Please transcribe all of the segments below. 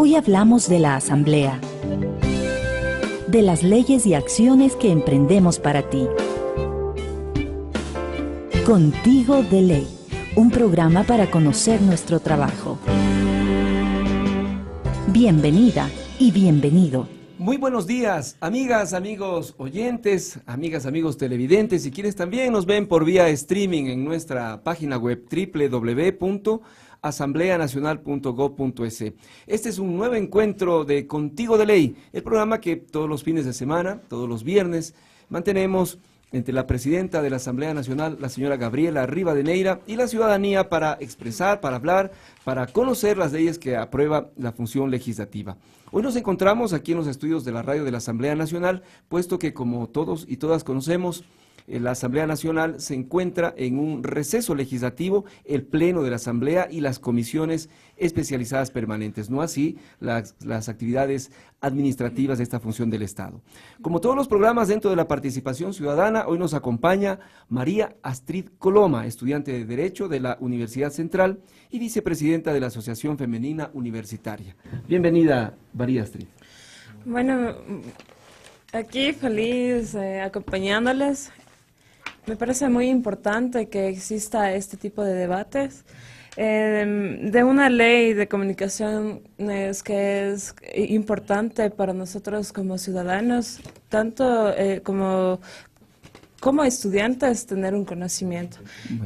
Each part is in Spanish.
Hoy hablamos de la Asamblea, de las leyes y acciones que emprendemos para ti. Contigo de Ley, un programa para conocer nuestro trabajo. Bienvenida y bienvenido. Muy buenos días, amigas, amigos oyentes, amigas, amigos televidentes y quienes también nos ven por vía streaming en nuestra página web www.asambleanacional.gov.es. Este es un nuevo encuentro de Contigo de Ley, el programa que todos los fines de semana, todos los viernes, mantenemos entre la presidenta de la Asamblea Nacional, la señora Gabriela Rivadeneira, y la ciudadanía para expresar, para hablar, para conocer las leyes que aprueba la función legislativa. Hoy nos encontramos aquí en los estudios de la radio de la Asamblea Nacional, puesto que como todos y todas conocemos, la Asamblea Nacional se encuentra en un receso legislativo, el Pleno de la Asamblea y las comisiones especializadas permanentes, no así las actividades administrativas de esta función del Estado. Como todos los programas dentro de la participación ciudadana, hoy nos acompaña María Astrid Coloma, estudiante de Derecho de la Universidad Central y vicepresidenta de la Asociación Femenina Universitaria. Bienvenida, María Astrid. Bueno, aquí feliz acompañándoles. Me parece muy importante que exista este tipo de debates de una ley de comunicaciones que es importante para nosotros como ciudadanos, tanto como estudiantes, tener un conocimiento.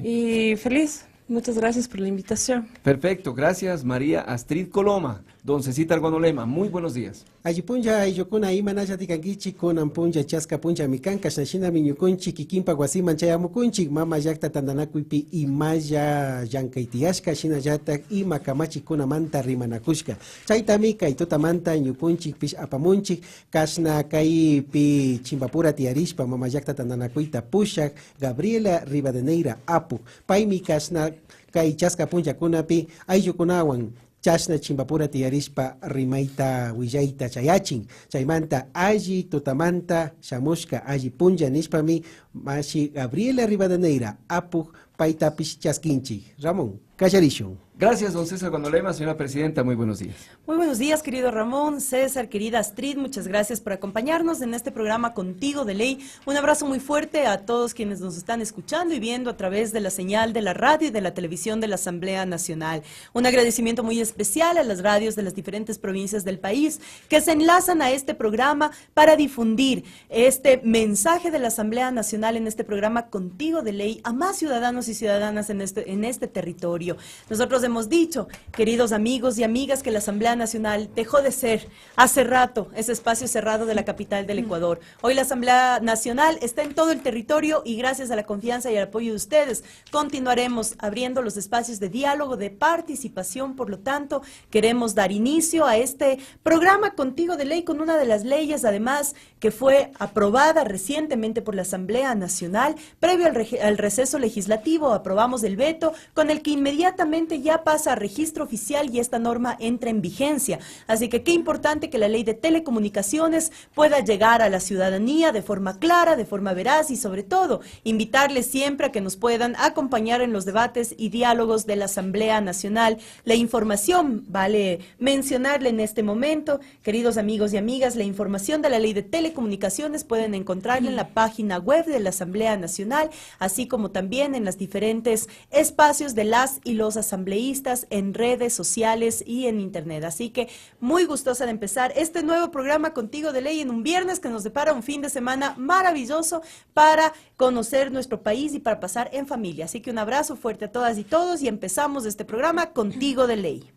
Y feliz. Muchas gracias por la invitación. Perfecto, gracias María Astrid Coloma. Don Cecita Argonolema, muy buenos días. Ayupunja ayukuna imanalla tikankichi kunan punja chaska punja mikanka shnashina miñukunchi kikimpa guasiman chayamukunchik mama llakta tandanakuypi imaya llankaitiashka shinallatak ima kamachikkunamanta rimanakushka chaytami kay tutamanta ñukunchik pish apamunchik kashna kaypi chimbapura tiarishpa mama llakta tandanakuyta pushak Gabriela Rivadeneira apu paymi kashna kay chaska punjakunapi ayllukunawan chashna chimbapura tiarishpa rimayta willayta chayachin chaymanta alli tutamanta shamushka alli punja nishpami mashi Gabriela Rivadeneira apu paytapish chaskinchi. Ramón, callarishun. Gracias, don César Argonolema. Señora presidenta, muy buenos días. Muy buenos días, querido Ramón, César, querida Astrid, muchas gracias por acompañarnos en este programa Contigo de Ley. Un abrazo muy fuerte a todos quienes nos están escuchando y viendo a través de la señal de la radio y de la televisión de la Asamblea Nacional. Un agradecimiento muy especial a las radios de las diferentes provincias del país que se enlazan a este programa para difundir este mensaje de la Asamblea Nacional en este programa Contigo de Ley a más ciudadanos y ciudadanas en este territorio. Nosotros hemos dicho, queridos amigos y amigas, que la Asamblea Nacional dejó de ser hace rato ese espacio cerrado de la capital del Ecuador. Hoy la Asamblea Nacional está en todo el territorio y gracias a la confianza y al apoyo de ustedes continuaremos abriendo los espacios de diálogo, de participación. Por lo tanto, queremos dar inicio a este programa Contigo de Ley con una de las leyes, además, que fue aprobada recientemente por la Asamblea Nacional. Previo al receso legislativo, aprobamos el veto con el que inmediatamente ya pasa a registro oficial y esta norma entra en vigencia. Así que qué importante que la ley de telecomunicaciones pueda llegar a la ciudadanía de forma clara, de forma veraz y sobre todo invitarles siempre a que nos puedan acompañar en los debates y diálogos de la Asamblea Nacional. La información, vale mencionarle en este momento, queridos amigos y amigas, la información de la ley de telecomunicaciones pueden encontrarla en la página web de la Asamblea Nacional, así como también en los diferentes espacios de las y los asambleístas en redes sociales y en internet. Así que muy gustosa de empezar este nuevo programa Contigo de Ley en un viernes que nos depara un fin de semana maravilloso para conocer nuestro país y para pasar en familia. Así que un abrazo fuerte a todas y todos y empezamos este programa Contigo de Ley.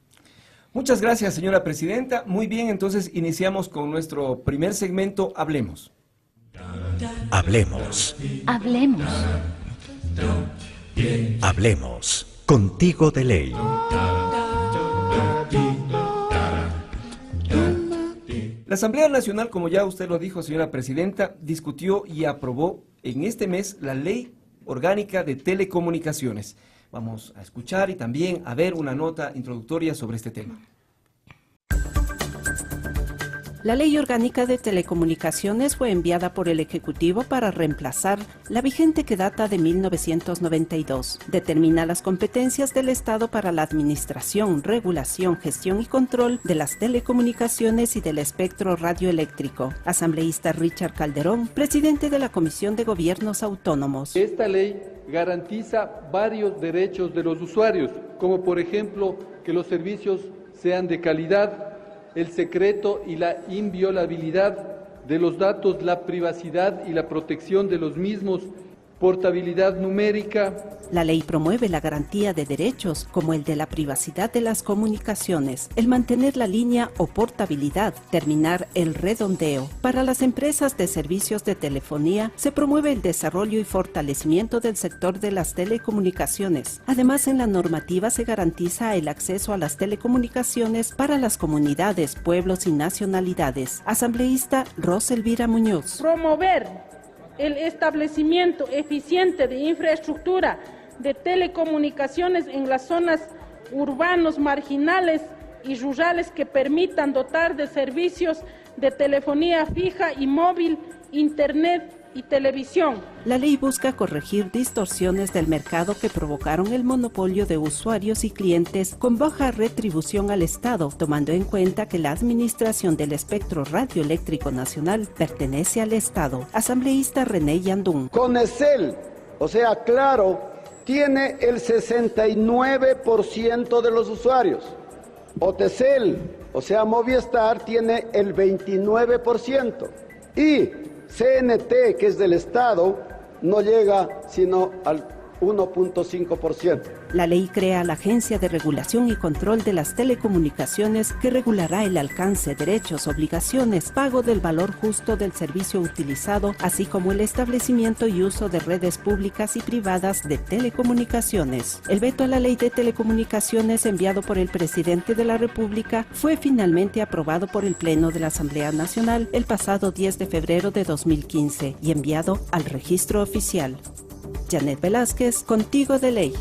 Muchas gracias, señora presidenta. Muy bien, entonces iniciamos con nuestro primer segmento, Hablemos. Hablemos. Hablemos. Hablemos. Contigo de Ley. La Asamblea Nacional, como ya usted lo dijo, señora presidenta, discutió y aprobó en este mes la Ley Orgánica de Telecomunicaciones. Vamos a escuchar y también a ver una nota introductoria sobre este tema. La Ley Orgánica de Telecomunicaciones fue enviada por el Ejecutivo para reemplazar la vigente que data de 1992. Determina las competencias del Estado para la administración, regulación, gestión y control de las telecomunicaciones y del espectro radioeléctrico. Asambleísta Richard Calderón, presidente de la Comisión de Gobiernos Autónomos. Esta ley garantiza varios derechos de los usuarios, como por ejemplo que los servicios sean de calidad, el secreto y la inviolabilidad de los datos, la privacidad y la protección de los mismos, portabilidad numérica. La ley promueve la garantía de derechos como el de la privacidad de las comunicaciones, el mantener la línea o portabilidad, terminar el redondeo. Para las empresas de servicios de telefonía se promueve el desarrollo y fortalecimiento del sector de las telecomunicaciones. Además, en la normativa se garantiza el acceso a las telecomunicaciones para las comunidades, pueblos y nacionalidades. Asambleísta Rosa Elvira Muñoz. Promover el establecimiento eficiente de infraestructura de telecomunicaciones en las zonas urbanos, marginales y rurales que permitan dotar de servicios de telefonía fija y móvil, internet y televisión. La ley busca corregir distorsiones del mercado que provocaron el monopolio de usuarios y clientes con baja retribución al Estado, tomando en cuenta que la administración del espectro radioeléctrico nacional pertenece al Estado. Asambleísta René Yandún. Conecel, o sea, Claro, tiene el 69% de los usuarios. Otecel, o sea, Movistar, tiene el 29%. Y CNT, que es del Estado, no llega sino al 1.5%. La ley crea la Agencia de Regulación y Control de las Telecomunicaciones que regulará el alcance, derechos, obligaciones, pago del valor justo del servicio utilizado, así como el establecimiento y uso de redes públicas y privadas de telecomunicaciones. El veto a la Ley de Telecomunicaciones enviado por el presidente de la República fue finalmente aprobado por el Pleno de la Asamblea Nacional el pasado 10 de febrero de 2015 y enviado al registro oficial. Janet Velázquez, Contigo de Ley.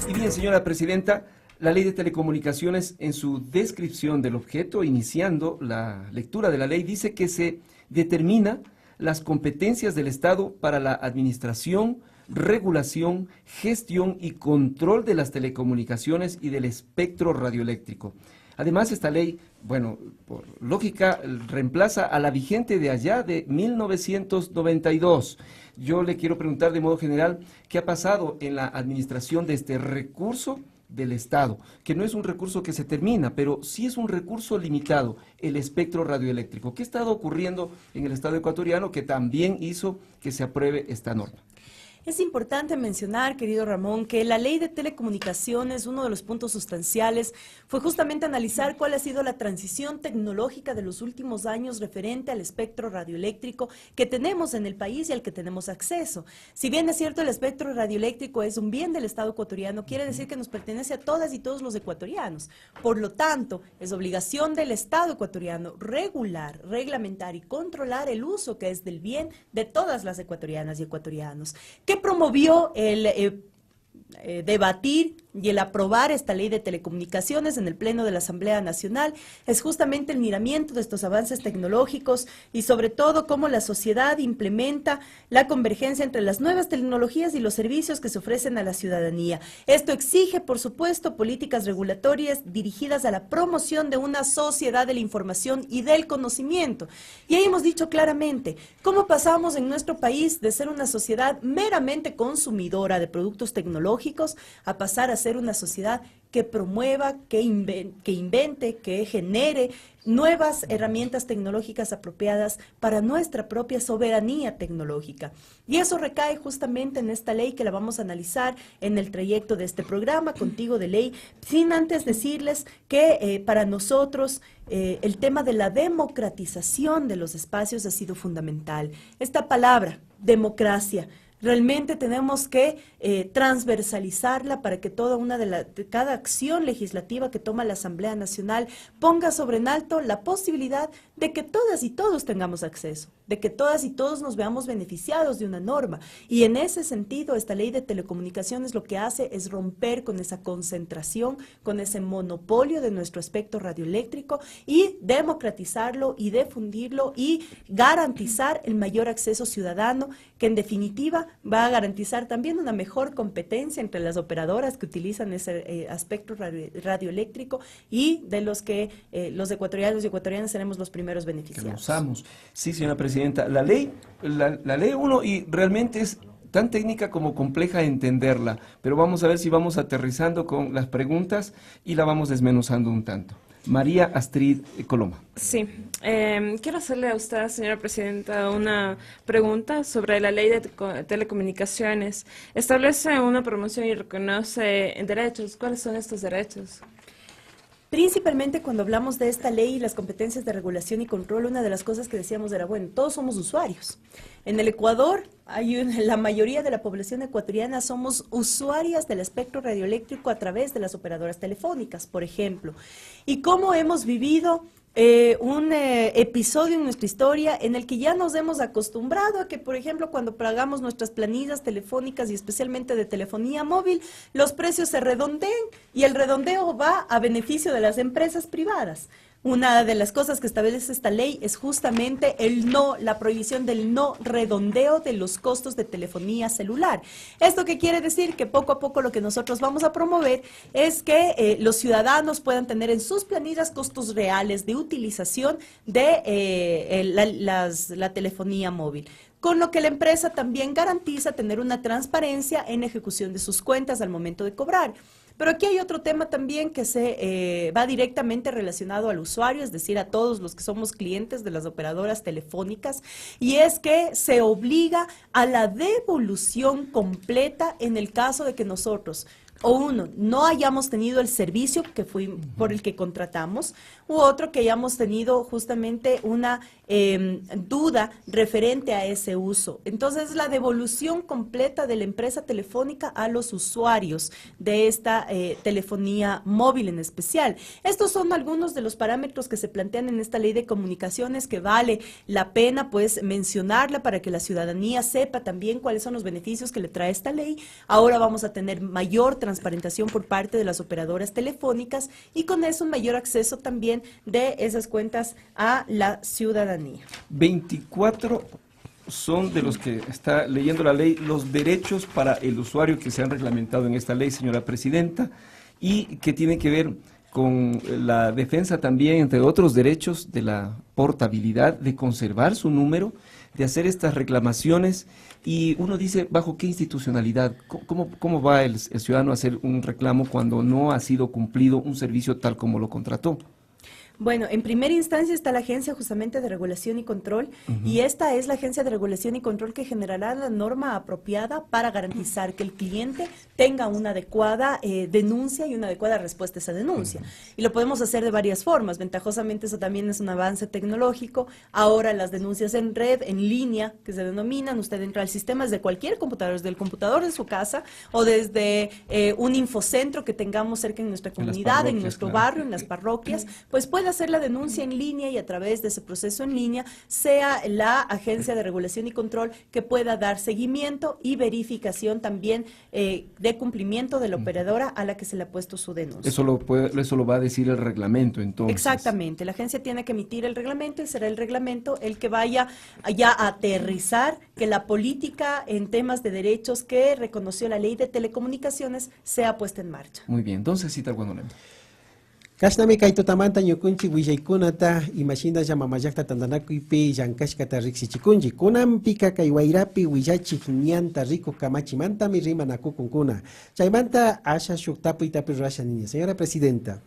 Y bien, señora presidenta, la Ley de Telecomunicaciones, en su descripción del objeto, iniciando la lectura de la ley, dice que se determina las competencias del Estado para la administración, regulación, gestión y control de las telecomunicaciones y del espectro radioeléctrico. Además, esta ley, bueno, por lógica, reemplaza a la vigente de allá de 1992. Yo le quiero preguntar de modo general, ¿qué ha pasado en la administración de este recurso del Estado? Que no es un recurso que se termina, pero sí es un recurso limitado, el espectro radioeléctrico. ¿Qué ha estado ocurriendo en el Estado ecuatoriano que también hizo que se apruebe esta norma? Es importante mencionar, querido Ramón, que la Ley de Telecomunicaciones, uno de los puntos sustanciales, fue justamente analizar cuál ha sido la transición tecnológica de los últimos años referente al espectro radioeléctrico que tenemos en el país y al que tenemos acceso. Si bien es cierto, el espectro radioeléctrico es un bien del Estado ecuatoriano, quiere decir que nos pertenece a todas y todos los ecuatorianos. Por lo tanto, es obligación del Estado ecuatoriano regular, reglamentar y controlar el uso que es del bien de todas las ecuatorianas y ecuatorianos. ¿Qué promovió el debatir y el aprobar esta ley de telecomunicaciones en el Pleno de la Asamblea Nacional? Es justamente el miramiento de estos avances tecnológicos y sobre todo cómo la sociedad implementa la convergencia entre las nuevas tecnologías y los servicios que se ofrecen a la ciudadanía. Esto exige, por supuesto, políticas regulatorias dirigidas a la promoción de una sociedad de la información y del conocimiento. Y ahí hemos dicho claramente cómo pasamos en nuestro país de ser una sociedad meramente consumidora de productos tecnológicos a pasar a ser una sociedad que promueva, que invente, que genere nuevas herramientas tecnológicas apropiadas para nuestra propia soberanía tecnológica. Y eso recae justamente en esta ley que la vamos a analizar en el trayecto de este programa, Contigo de Ley, sin antes decirles que para nosotros el tema de la democratización de los espacios ha sido fundamental. Esta palabra, democracia, realmente tenemos que transversalizarla para que cada acción legislativa que toma la Asamblea Nacional ponga sobre en alto la posibilidad de que todas y todos tengamos acceso, de que todas y todos nos veamos beneficiados de una norma. Y en ese sentido, esta ley de telecomunicaciones lo que hace es romper con esa concentración, con ese monopolio de nuestro espectro radioeléctrico y democratizarlo y difundirlo y garantizar el mayor acceso ciudadano, que en definitiva va a garantizar también una mejor competencia entre las operadoras que utilizan ese aspecto radioeléctrico y de los que los ecuatorianos y ecuatorianas seremos los primeros beneficiados. Que lo usamos. Sí, señora presidenta, la ley 1 y realmente es tan técnica como compleja entenderla, pero vamos a ver si vamos aterrizando con las preguntas y la vamos desmenuzando un tanto. María Astrid Coloma. Sí, quiero hacerle a usted, señora presidenta, una pregunta sobre la ley de telecomunicaciones. Establece una promoción y reconoce derechos. ¿Cuáles son estos derechos? Principalmente cuando hablamos de esta ley y las competencias de regulación y control, una de las cosas que decíamos era, bueno, todos somos usuarios. En el Ecuador, la mayoría de la población ecuatoriana somos usuarias del espectro radioeléctrico a través de las operadoras telefónicas, por ejemplo. Y cómo hemos vivido un episodio en nuestra historia en el que ya nos hemos acostumbrado a que, por ejemplo, cuando pagamos nuestras planillas telefónicas y especialmente de telefonía móvil, los precios se redondeen y el redondeo va a beneficio de las empresas privadas. Una de las cosas que establece esta ley es justamente la prohibición del no redondeo de los costos de telefonía celular. ¿Esto qué quiere decir? Que poco a poco lo que nosotros vamos a promover es que los ciudadanos puedan tener en sus planillas costos reales de utilización de la telefonía móvil, con lo que la empresa también garantiza tener una transparencia en ejecución de sus cuentas al momento de cobrar. Pero aquí hay otro tema también que se va directamente relacionado al usuario, es decir, a todos los que somos clientes de las operadoras telefónicas, y es que se obliga a la devolución completa en el caso de que nosotros no hayamos tenido el servicio que fue por el que contratamos, u otro que hayamos tenido justamente una duda referente a ese uso. Entonces, la devolución completa de la empresa telefónica a los usuarios de esta telefonía móvil en especial. Estos son algunos de los parámetros que se plantean en esta ley de comunicaciones que vale la pena pues mencionarla para que la ciudadanía sepa también cuáles son los beneficios que le trae esta ley. Ahora vamos a tener mayor transparentación por parte de las operadoras telefónicas y con eso un mayor acceso también de esas cuentas a la ciudadanía. 24 son de los que está leyendo la ley los derechos para el usuario que se han reglamentado en esta ley, señora presidenta, y que tiene que ver con la defensa también, entre otros derechos, de la portabilidad, de conservar su número, de hacer estas reclamaciones, y uno dice, ¿bajo qué institucionalidad? ¿Cómo va el ciudadano a hacer un reclamo cuando no ha sido cumplido un servicio tal como lo contrató? Bueno, en primera instancia está la Agencia justamente de Regulación y Control, y esta es la Agencia de Regulación y Control que generará la norma apropiada para garantizar que el cliente tenga una adecuada denuncia y una adecuada respuesta a esa denuncia. Y lo podemos hacer de varias formas. Ventajosamente eso también es un avance tecnológico. Ahora las denuncias en red, en línea, que se denominan, usted entra al sistema desde cualquier computador, desde el computador de su casa o desde un infocentro que tengamos cerca en nuestra comunidad, en nuestro barrio, en las parroquias, pues puede hacer la denuncia en línea y a través de ese proceso en línea sea la Agencia de Regulación y Control que pueda dar seguimiento y verificación también de cumplimiento de la operadora a la que se le ha puesto su denuncia. Eso lo va a decir el reglamento, entonces. Exactamente, la agencia tiene que emitir el reglamento y será el reglamento el que vaya ya a aterrizar que la política en temas de derechos que reconoció la ley de telecomunicaciones sea puesta en marcha. Muy bien, entonces cita cuando le... Kashnami kaytutamanta ñukunchi willaykunata imashina llamamayaqta tandanakuypi llankashkata riqsichikunchi kunampika kay wayrapi willachiq ñanta riku kamachimantami rimanakukunkuna chaymanta asha shuktapuytapi rurasha niña. Señora Presidenta,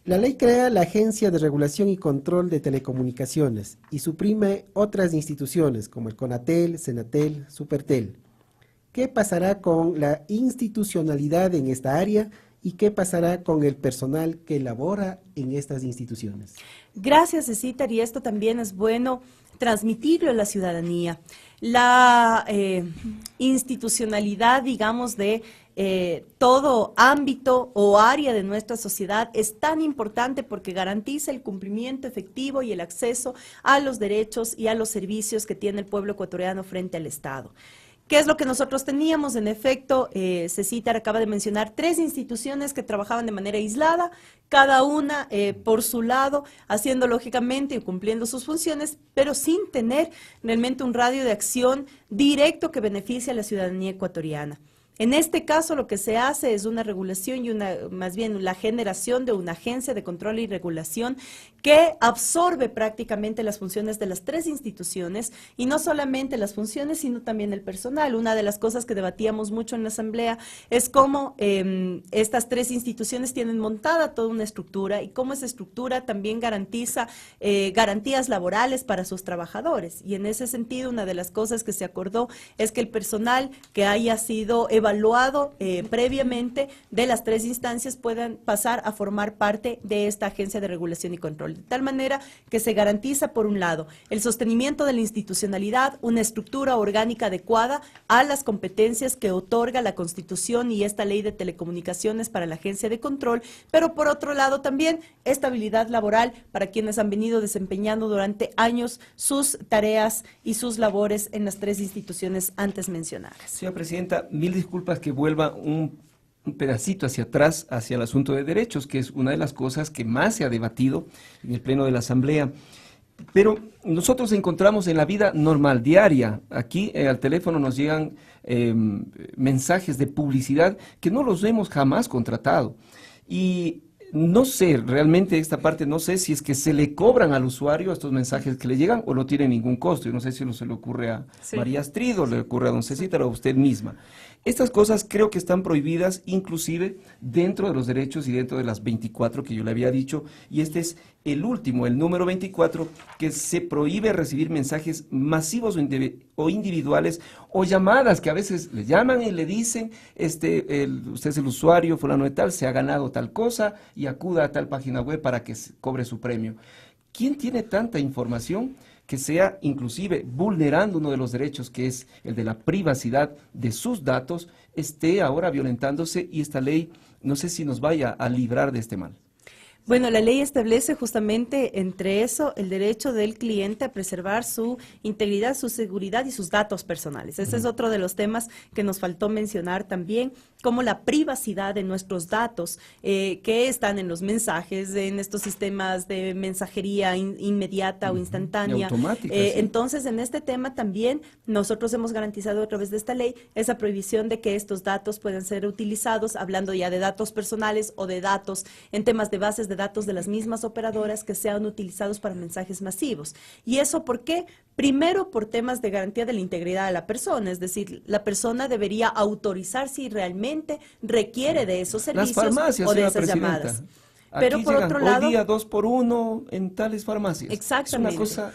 la ley crea la Agencia de Regulación y Control de Telecomunicaciones y suprime otras instituciones como el CONATEL, SENATEL, SUPERTEL. ¿Qué pasará con la institucionalidad en esta área? ¿Y qué pasará con el personal que labora en estas instituciones? Gracias, Cecitar, y esto también es bueno transmitirlo a la ciudadanía. La institucionalidad, digamos, de todo ámbito o área de nuestra sociedad es tan importante porque garantiza el cumplimiento efectivo y el acceso a los derechos y a los servicios que tiene el pueblo ecuatoriano frente al Estado. ¿Qué es lo que nosotros teníamos? En efecto, Cecitar acaba de mencionar 3 instituciones que trabajaban de manera aislada, cada una por su lado, haciendo lógicamente y cumpliendo sus funciones, pero sin tener realmente un radio de acción directo que beneficie a la ciudadanía ecuatoriana. En este caso lo que se hace es una regulación y más bien la generación de una agencia de control y regulación que absorbe prácticamente las funciones de las 3 instituciones y no solamente las funciones sino también el personal. Una de las cosas que debatíamos mucho en la asamblea es cómo estas 3 instituciones tienen montada toda una estructura y cómo esa estructura también garantiza garantías laborales para sus trabajadores. Y en ese sentido una de las cosas que se acordó es que el personal que haya sido evaluado previamente de las 3 instancias puedan pasar a formar parte de esta agencia de regulación y control, de tal manera que se garantiza, por un lado, el sostenimiento de la institucionalidad, una estructura orgánica adecuada a las competencias que otorga la Constitución y esta ley de telecomunicaciones para la agencia de control, pero por otro lado también estabilidad laboral para quienes han venido desempeñando durante años sus tareas y sus labores en las 3 instituciones antes mencionadas. Señora Presidenta, mil disculpas que vuelva un pedacito hacia atrás, hacia el asunto de derechos, que es una de las cosas que más se ha debatido en el Pleno de la Asamblea. Pero nosotros encontramos en la vida normal, diaria, aquí al teléfono nos llegan mensajes de publicidad que no los hemos jamás contratado. Y no sé, realmente esta parte no sé si es que se le cobran al usuario estos mensajes que le llegan o no tienen ningún costo. Yo no sé si se le ocurre a María Astrid o le ocurre a don Cecitar o a usted misma. Estas cosas creo que están prohibidas inclusive dentro de los derechos y dentro de las 24 que yo le había dicho, y este es el último, el número 24, que se prohíbe recibir mensajes masivos o individuales o llamadas que a veces le llaman y le dicen, usted es el usuario fulano de tal, se ha ganado tal cosa y acuda a tal página web para que cobre su premio. ¿Quién tiene tanta información que sea inclusive vulnerando uno de los derechos que es el de la privacidad de sus datos, esté ahora violentándose y esta ley no sé si nos vaya a librar de este mal? Bueno, la ley establece justamente entre eso el derecho del cliente a preservar su integridad, su seguridad y sus datos personales. Ese es otro de los temas que nos faltó mencionar también, como la privacidad de nuestros datos que están en los mensajes, en estos sistemas de mensajería inmediata o instantánea. Automática, sí. Entonces, en este tema también nosotros hemos garantizado a través de esta ley esa prohibición de que estos datos puedan ser utilizados, hablando ya de datos personales o de datos en temas de bases de datos de las mismas operadoras que sean utilizados para mensajes masivos. ¿Y eso por qué? Primero, por temas de garantía de la integridad de la persona, es decir, la persona debería autorizar si realmente requiere de esos servicios farmacias, o de esas llamadas. Pero por otro lado, hoy día 2x1 en tales farmacias. Exactamente. Es una cosa.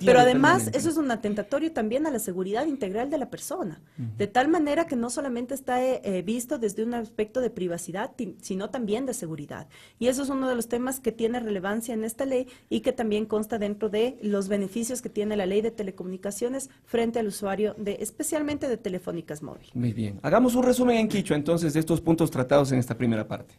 Pero además eso es un atentatorio también a la seguridad integral de la persona, de tal manera que no solamente está visto desde un aspecto de privacidad, sino también de seguridad. Y eso es uno de los temas que tiene relevancia en esta ley y que también consta dentro de los beneficios que tiene la ley de telecomunicaciones frente al usuario, especialmente de telefónicas móviles. Muy bien. Hagamos un resumen en quichua entonces de estos puntos tratados en esta primera parte.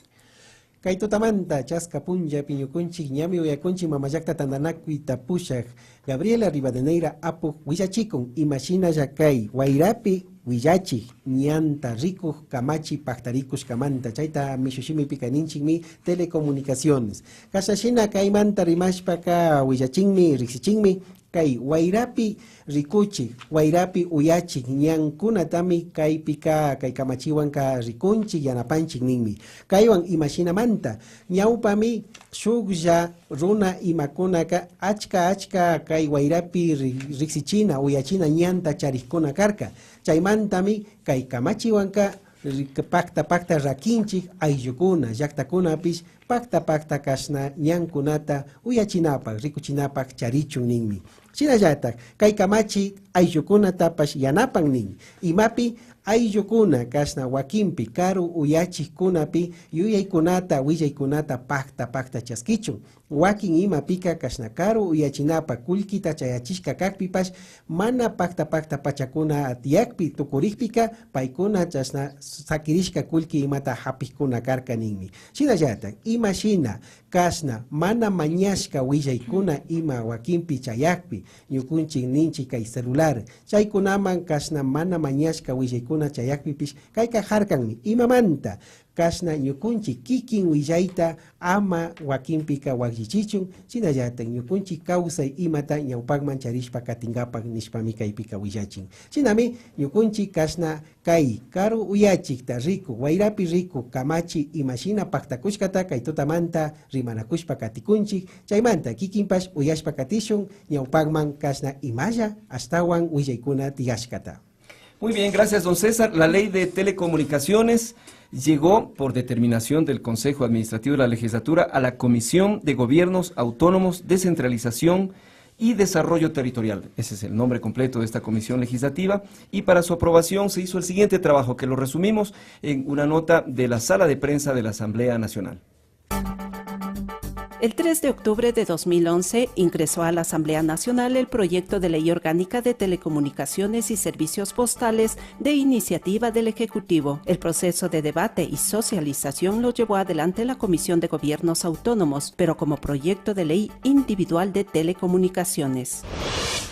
Kaytutamanta, Chasca Punja, Piñucunchi, Ñami Uyakunchi, Mamayacta Tandanacu, Tapushak, Gabriela Rivadeneira, Apu, Huichachikun, Imashina Yakai, Guairapi, Huillachi, Ñanta, Riku, Kamachi, Pachtaricus, Kamanta, Chaita, Mishushimi, Picaninchimi, Telecomunicaciones. Kasashina, Kaimanta, Rimashpaka, Huillachinmi, Rixichinmi, Kai, Guairapi, Rikuchi, Guairapi, Uyachi, Ñankunatami, Kai Pika, Kai Kamachiwanka, Rikunchi, Yanapanchi, Nimi. Kaiwan, Imashinamanta, Ñaupami, Shugja, Runa, Imakunaka, Achka, Kai Guairapi, Rixichina, Uyachina, Ñanta, Chariskuna Karka. Chaimantami, Kai Kamachiwanka, Pacta Rakinchi, Ayukuna, Yaktakunapish, pakta kashna ñankunata uyachinapak rikuchinapak charichun ninmi. Shinallatak kay kamachi ayllukunatapash yanapan nin. Imapi ayllukuna kashna wakinpi karu uyachikunapi yuyaykunata willaykunata pakta chaskichun. Wakin imapika kashna karu uyachinapa kullkita chayachishka kakpipash mana pakta pachakuna atiyakpi tukurikpika paykuna chashna sakirishka kullki imata hapikuna karka ninmi. Shinallatak ima shina kashna mana mañashka willaykuna ima wakinpi chayakpi ñukunchik ninchik kay celular chaykunaman kashna mana mañashka willaykuna chayakpipish kayka harkanmi imamanta kashna ñukunchik kikin willayta ama wakinpika waklichichun shinallatak ñukunchik kawsay imata ñawpakman charishpa katingapak nishpami kaypika willachin. Shinami ñukunchik kashna kay karu uyachikta riku wayrapi riku kamachi imashina paktakushkata kay tutamanta rimanakushpa katikunchik chaymanta kikinpash uyashpa katishun ñawpakman kashna imalla astawan willaykuna tiyashkata. Muy bien, gracias, don César. La ley de telecomunicaciones llegó por determinación del Consejo Administrativo de la Legislatura a la Comisión de Gobiernos Autónomos, Descentralización y Desarrollo Territorial. Ese es el nombre completo de esta comisión legislativa, y para su aprobación se hizo el siguiente trabajo, que lo resumimos en una nota de la Sala de Prensa de la Asamblea Nacional. El 3 de octubre de 2011 ingresó a la Asamblea Nacional el proyecto de Ley Orgánica de Telecomunicaciones y Servicios Postales de iniciativa del Ejecutivo. El proceso de debate y socialización lo llevó adelante la Comisión de Gobiernos Autónomos, pero como proyecto de ley individual de telecomunicaciones.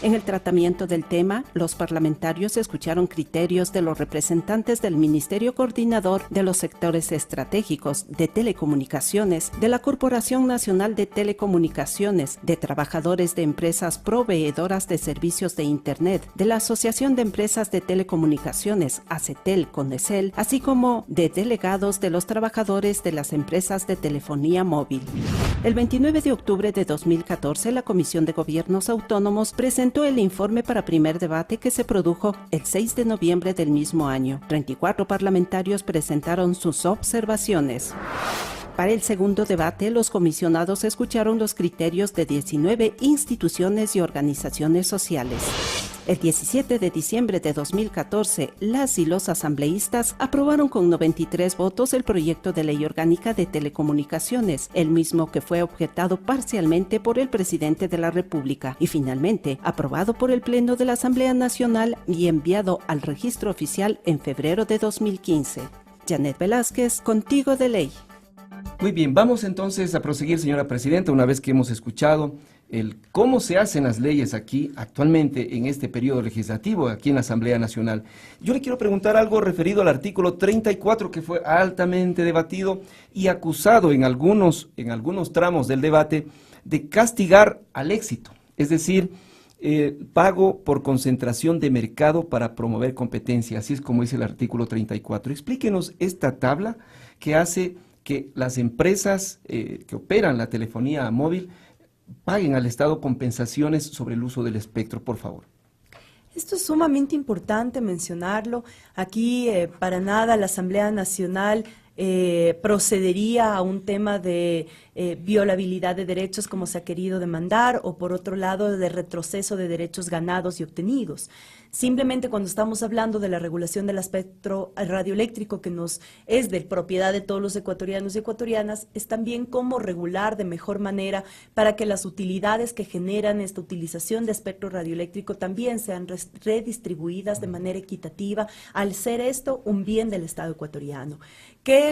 En el tratamiento del tema, los parlamentarios escucharon criterios de los representantes del Ministerio Coordinador de los Sectores Estratégicos de Telecomunicaciones, de la Corporación Nacional de Telecomunicaciones, de trabajadores de empresas proveedoras de servicios de Internet, de la Asociación de Empresas de Telecomunicaciones, ACETEL, CONECEL, así como de delegados de los trabajadores de las empresas de telefonía móvil. El 29 de octubre de 2014, la Comisión de Gobiernos Autónomos presentó el informe para primer debate que se produjo el 6 de noviembre del mismo año. 34 parlamentarios presentaron sus observaciones. Para el segundo debate, los comisionados escucharon los criterios de 19 instituciones y organizaciones sociales. El 17 de diciembre de 2014, las y los asambleístas aprobaron con 93 votos el proyecto de Ley Orgánica de Telecomunicaciones, el mismo que fue objetado parcialmente por el presidente de la República y finalmente aprobado por el Pleno de la Asamblea Nacional y enviado al registro oficial en febrero de 2015. Janet Velázquez, Contigo de Ley. Muy bien, vamos entonces a proseguir, señora presidenta, una vez que hemos escuchado cómo se hacen las leyes aquí actualmente en este periodo legislativo, aquí en la Asamblea Nacional. Yo le quiero preguntar algo referido al artículo 34, que fue altamente debatido y acusado en algunos tramos del debate de castigar al éxito, es decir, pago por concentración de mercado para promover competencia, así es como dice el artículo 34. Explíquenos esta tabla que hace que las empresas que operan la telefonía móvil paguen al Estado compensaciones sobre el uso del espectro, por favor. Esto es sumamente importante mencionarlo. Aquí, para nada, la Asamblea Nacional procedería a un tema de violabilidad de derechos como se ha querido demandar, o por otro lado de retroceso de derechos ganados y obtenidos. Simplemente cuando estamos hablando de la regulación del espectro radioeléctrico, que nos es de propiedad de todos los ecuatorianos y ecuatorianas, es también cómo regular de mejor manera para que las utilidades que generan esta utilización de espectro radioeléctrico también sean redistribuidas de manera equitativa, al ser esto un bien del Estado ecuatoriano.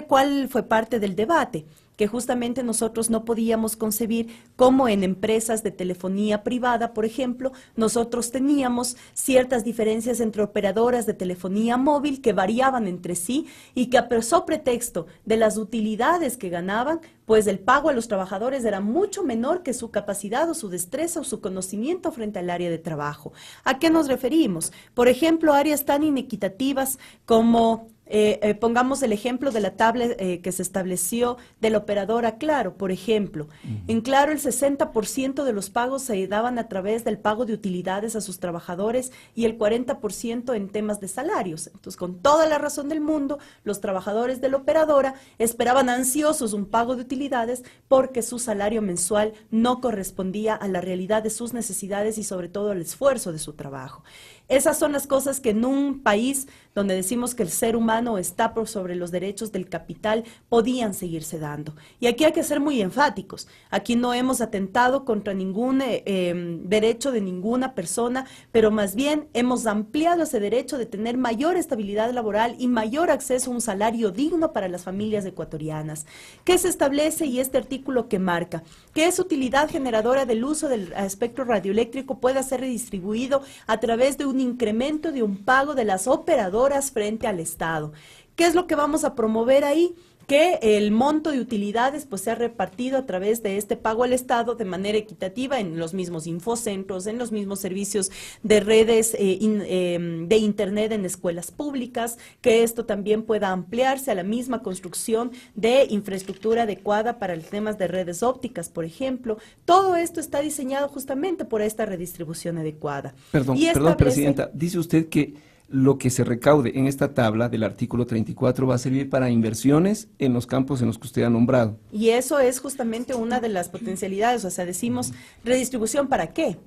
¿Cuál fue parte del debate? Que justamente nosotros no podíamos concebir cómo en empresas de telefonía privada, por ejemplo, nosotros teníamos ciertas diferencias entre operadoras de telefonía móvil que variaban entre sí y que a pretexto de las utilidades que ganaban, pues el pago a los trabajadores era mucho menor que su capacidad o su destreza o su conocimiento frente al área de trabajo. ¿A qué nos referimos? Por ejemplo, áreas tan inequitativas como Pongamos el ejemplo de la tabla que se estableció de la operadora Claro, por ejemplo. En Claro, el 60% de los pagos se daban a través del pago de utilidades a sus trabajadores y el 40% en temas de salarios. Entonces, con toda la razón del mundo, los trabajadores de la operadora esperaban ansiosos un pago de utilidades porque su salario mensual no correspondía a la realidad de sus necesidades y sobre todo al esfuerzo de su trabajo. Esas son las cosas que en un país donde decimos que el ser humano está por sobre los derechos del capital podían seguirse dando. Y aquí hay que ser muy enfáticos. Aquí no hemos atentado contra ningún derecho de ninguna persona, pero más bien hemos ampliado ese derecho de tener mayor estabilidad laboral y mayor acceso a un salario digno para las familias ecuatorianas. ¿Qué se establece y este artículo que marca? Que esa utilidad generadora del uso del espectro radioeléctrico pueda ser redistribuido a través de un incremento de un pago de las operadoras frente al Estado. ¿Qué es lo que vamos a promover ahí? Que el monto de utilidades pues sea repartido a través de este pago al Estado de manera equitativa en los mismos infocentros, en los mismos servicios de redes de Internet en escuelas públicas, que esto también pueda ampliarse a la misma construcción de infraestructura adecuada para los temas de redes ópticas, por ejemplo. Todo esto está diseñado justamente por esta redistribución adecuada. Perdón, Presidenta, dice usted que lo que se recaude en esta tabla del artículo 34 va a servir para inversiones en los campos en los que usted ha nombrado. Y eso es justamente una de las potencialidades, o sea, decimos, ¿redistribución para qué?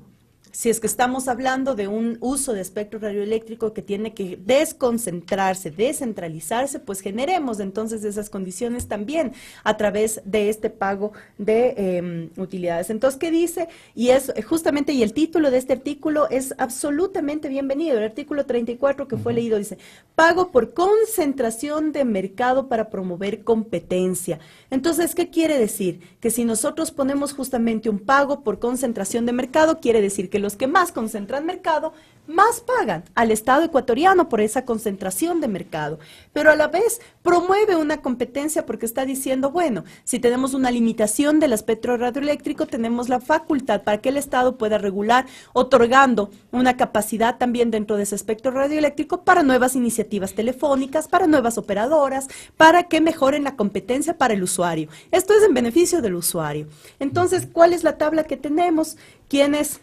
Si es que estamos hablando de un uso de espectro radioeléctrico que tiene que desconcentrarse, descentralizarse, pues generemos entonces esas condiciones también a través de este pago de utilidades. Entonces, ¿qué dice? Y es justamente, y el título de este artículo es absolutamente bienvenido. El artículo 34 que fue leído dice, pago por concentración de mercado para promover competencia. Entonces, ¿qué quiere decir? Que si nosotros ponemos justamente un pago por concentración de mercado, quiere decir que los que más concentran mercado, más pagan al Estado ecuatoriano por esa concentración de mercado. Pero a la vez promueve una competencia porque está diciendo, bueno, si tenemos una limitación del espectro radioeléctrico, tenemos la facultad para que el Estado pueda regular, otorgando una capacidad también dentro de ese espectro radioeléctrico para nuevas iniciativas telefónicas, para nuevas operadoras, para que mejoren la competencia para el usuario. Esto es en beneficio del usuario. Entonces, ¿cuál es la tabla que tenemos? ¿Quiénes?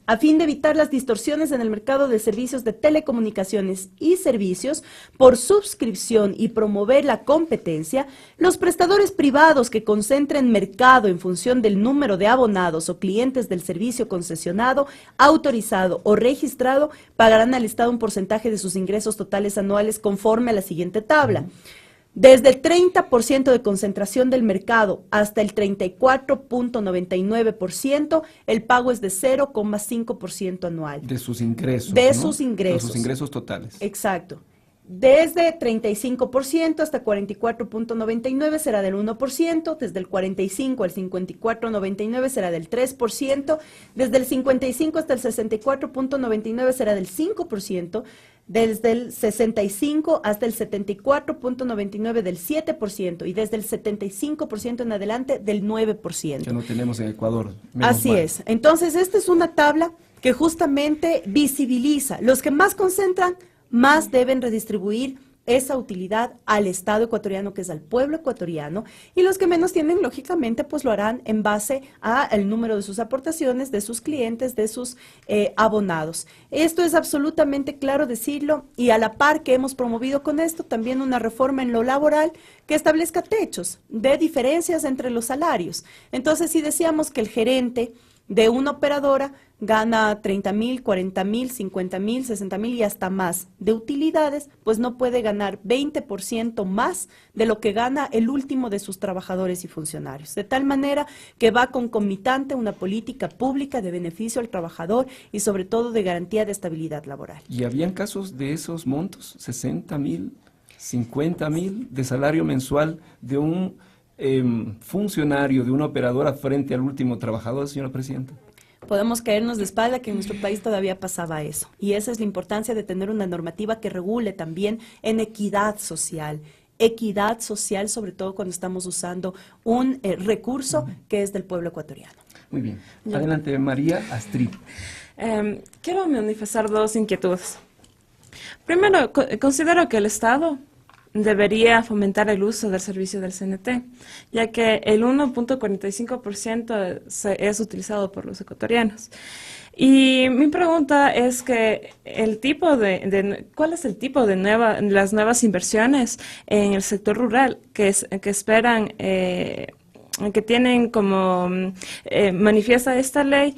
A fin de evitar las distorsiones en el mercado de servicios de telecomunicaciones y servicios por suscripción y promover la competencia, los prestadores privados que concentren mercado en función del número de abonados o clientes del servicio concesionado, autorizado o registrado, pagarán al Estado un porcentaje de sus ingresos totales anuales conforme a la siguiente tabla. Desde el 30% de concentración del mercado hasta el 34.99%, el pago es de 0,5% anual. De sus ingresos. De ¿no? sus ingresos. De sus ingresos totales. Exacto. Desde 35% hasta 44.99 será del 1%, desde el 45 al 54.99 será del 3%, desde el 55 hasta el 64.99 será del 5%, desde el 65 hasta el 74.99 del 7% y desde el 75% en adelante del 9%. Que no tenemos en Ecuador. Así es. Entonces, esta es una tabla que justamente visibiliza. Los que más concentran, más deben redistribuir esa utilidad al Estado ecuatoriano, que es al pueblo ecuatoriano, y los que menos tienen, lógicamente, pues lo harán en base al número de sus aportaciones, de sus clientes, de sus abonados. Esto es absolutamente claro decirlo, y a la par que hemos promovido con esto, también una reforma en lo laboral que establezca techos de diferencias entre los salarios. Entonces, si decíamos que el gerente de una operadora gana 30,000, 40,000, 50,000, 60,000 y hasta más de utilidades, pues no puede ganar 20% más de lo que gana el último de sus trabajadores y funcionarios. De tal manera que va concomitante una política pública de beneficio al trabajador y sobre todo de garantía de estabilidad laboral. ¿Y habían casos de esos montos? 60,000, 50,000 de salario mensual de un funcionario, de una operadora frente al último trabajador, señora Presidenta. Podemos caernos de espalda que en nuestro país todavía pasaba eso. Y esa es la importancia de tener una normativa que regule también en equidad social sobre todo cuando estamos usando un recurso que es del pueblo ecuatoriano. Muy bien. Adelante, María Astrid. Quiero manifestar dos inquietudes. Primero, considero que el Estado debería fomentar el uso del servicio del CNT, ya que el 1.45% es utilizado por los ecuatorianos. Y mi pregunta es que ¿cuál es el tipo de las nuevas inversiones en el sector rural que esperan, que tienen como manifiesta esta ley,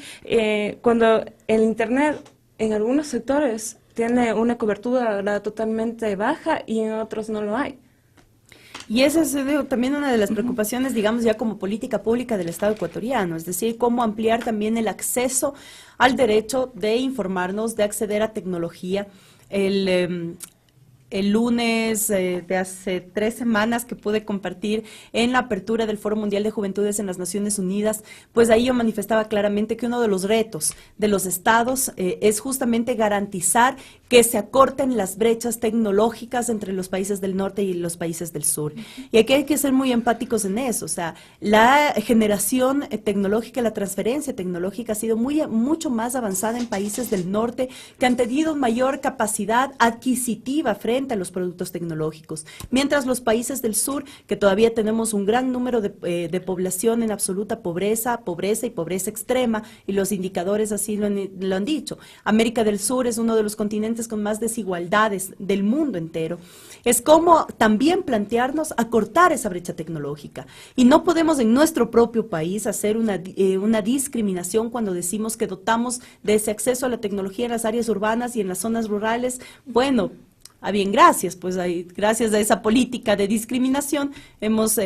cuando el Internet en algunos sectores tiene una cobertura totalmente baja y en otros no lo hay? Y esa es también una de las preocupaciones, digamos, ya como política pública del Estado ecuatoriano, es decir, cómo ampliar también el acceso al derecho de informarnos, de acceder a tecnología. El lunes de hace 3 semanas que pude compartir en la apertura del Foro Mundial de Juventudes en las Naciones Unidas, pues ahí yo manifestaba claramente que uno de los retos de los estados es justamente garantizar que se acorten las brechas tecnológicas entre los países del norte y los países del sur. Y aquí hay que ser muy empáticos en eso, o sea, la generación tecnológica, la transferencia tecnológica ha sido mucho más avanzada en países del norte que han tenido mayor capacidad adquisitiva frente a los productos tecnológicos, mientras los países del sur, que todavía tenemos un gran número de población en absoluta pobreza y pobreza extrema, y los indicadores así lo han dicho. América del Sur es uno de los continentes con más desigualdades del mundo entero. Es como también plantearnos acortar esa brecha tecnológica. Y no podemos en nuestro propio país hacer una discriminación cuando decimos que dotamos de ese acceso a la tecnología en las áreas urbanas y en las zonas rurales. Bueno, a bien, gracias, pues gracias a esa política de discriminación hemos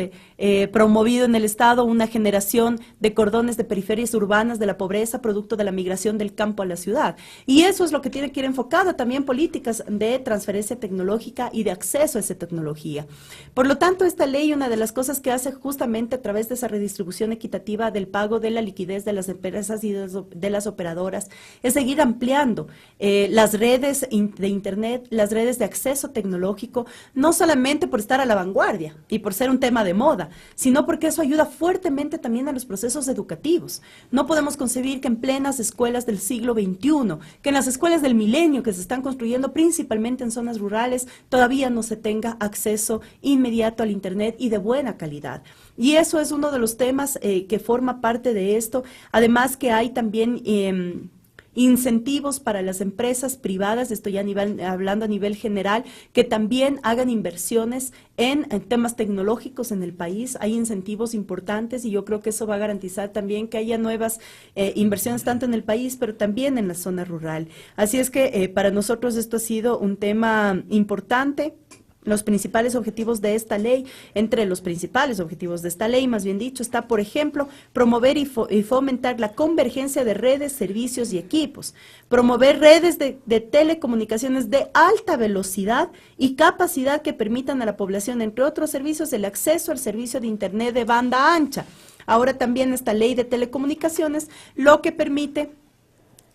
promovido en el Estado una generación de cordones de periferias urbanas de la pobreza, producto de la migración del campo a la ciudad. Y eso es lo que tiene que ir enfocado también políticas de transferencia tecnológica y de acceso a esa tecnología. Por lo tanto, esta ley, una de las cosas que hace justamente a través de esa redistribución equitativa del pago de la liquidez de las empresas y de las operadoras, es seguir ampliando las redes de Internet, las redes de acceso tecnológico, no solamente por estar a la vanguardia y por ser un tema de moda, sino porque eso ayuda fuertemente también a los procesos educativos. No podemos concebir que en plenas escuelas del siglo XXI, que en las escuelas del milenio que se están construyendo principalmente en zonas rurales, todavía no se tenga acceso inmediato al Internet y de buena calidad. Y eso es uno de los temas que forma parte de esto, además que hay también incentivos para las empresas privadas, estoy hablando a nivel general, que también hagan inversiones en temas tecnológicos en el país. Hay incentivos importantes y yo creo que eso va a garantizar también que haya nuevas inversiones tanto en el país, pero también en la zona rural. Así es que para nosotros esto ha sido un tema importante. Los principales objetivos de esta ley, entre los principales objetivos de esta ley, más bien dicho, está, por ejemplo, promover y fomentar la convergencia de redes, servicios y equipos, promover redes de telecomunicaciones de alta velocidad y capacidad que permitan a la población, entre otros servicios, el acceso al servicio de Internet de banda ancha. Ahora también esta ley de telecomunicaciones lo que permite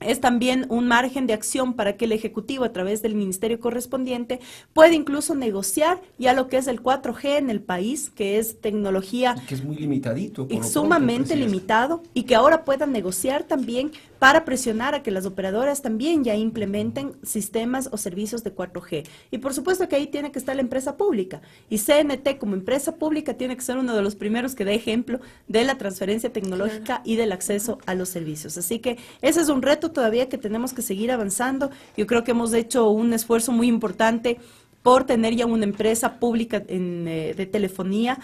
es también un margen de acción para que el Ejecutivo, a través del ministerio correspondiente, pueda incluso negociar ya lo que es el 4G en el país, que es tecnología que es muy limitadito, y sumamente limitado, y que ahora puedan negociar también para presionar a que las operadoras también ya implementen sistemas o servicios de 4G. Y por supuesto que ahí tiene que estar la empresa pública, y CNT como empresa pública tiene que ser uno de los primeros que dé ejemplo de la transferencia tecnológica y del acceso a los servicios. Así que ese es un reto todavía que tenemos que seguir avanzando. Yo creo que hemos hecho un esfuerzo muy importante por tener ya una empresa pública de telefonía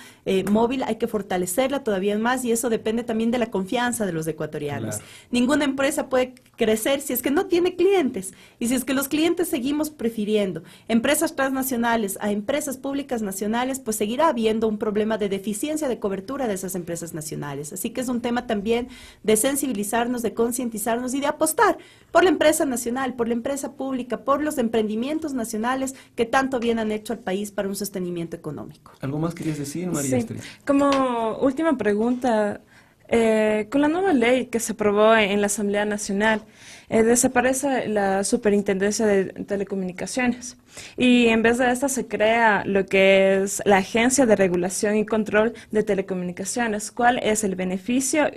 móvil. Hay que fortalecerla todavía más y eso depende también de la confianza de los ecuatorianos. Claro. Ninguna empresa puede crecer si es que no tiene clientes y si es que los clientes seguimos prefiriendo empresas transnacionales a empresas públicas nacionales, pues seguirá habiendo un problema de deficiencia de cobertura de esas empresas nacionales. Así que es un tema también de sensibilizarnos, de concientizarnos y de apostar por la empresa nacional, por la empresa pública, por los emprendimientos nacionales que tanto bien han hecho al país para un sostenimiento económico. ¿Algo más querías decir, María Estrid? Como última pregunta, con la nueva ley que se aprobó en la Asamblea Nacional, desaparece la Superintendencia de Telecomunicaciones y en vez de esta se crea lo que es la Agencia de Regulación y Control de Telecomunicaciones. ¿Cuál es el beneficio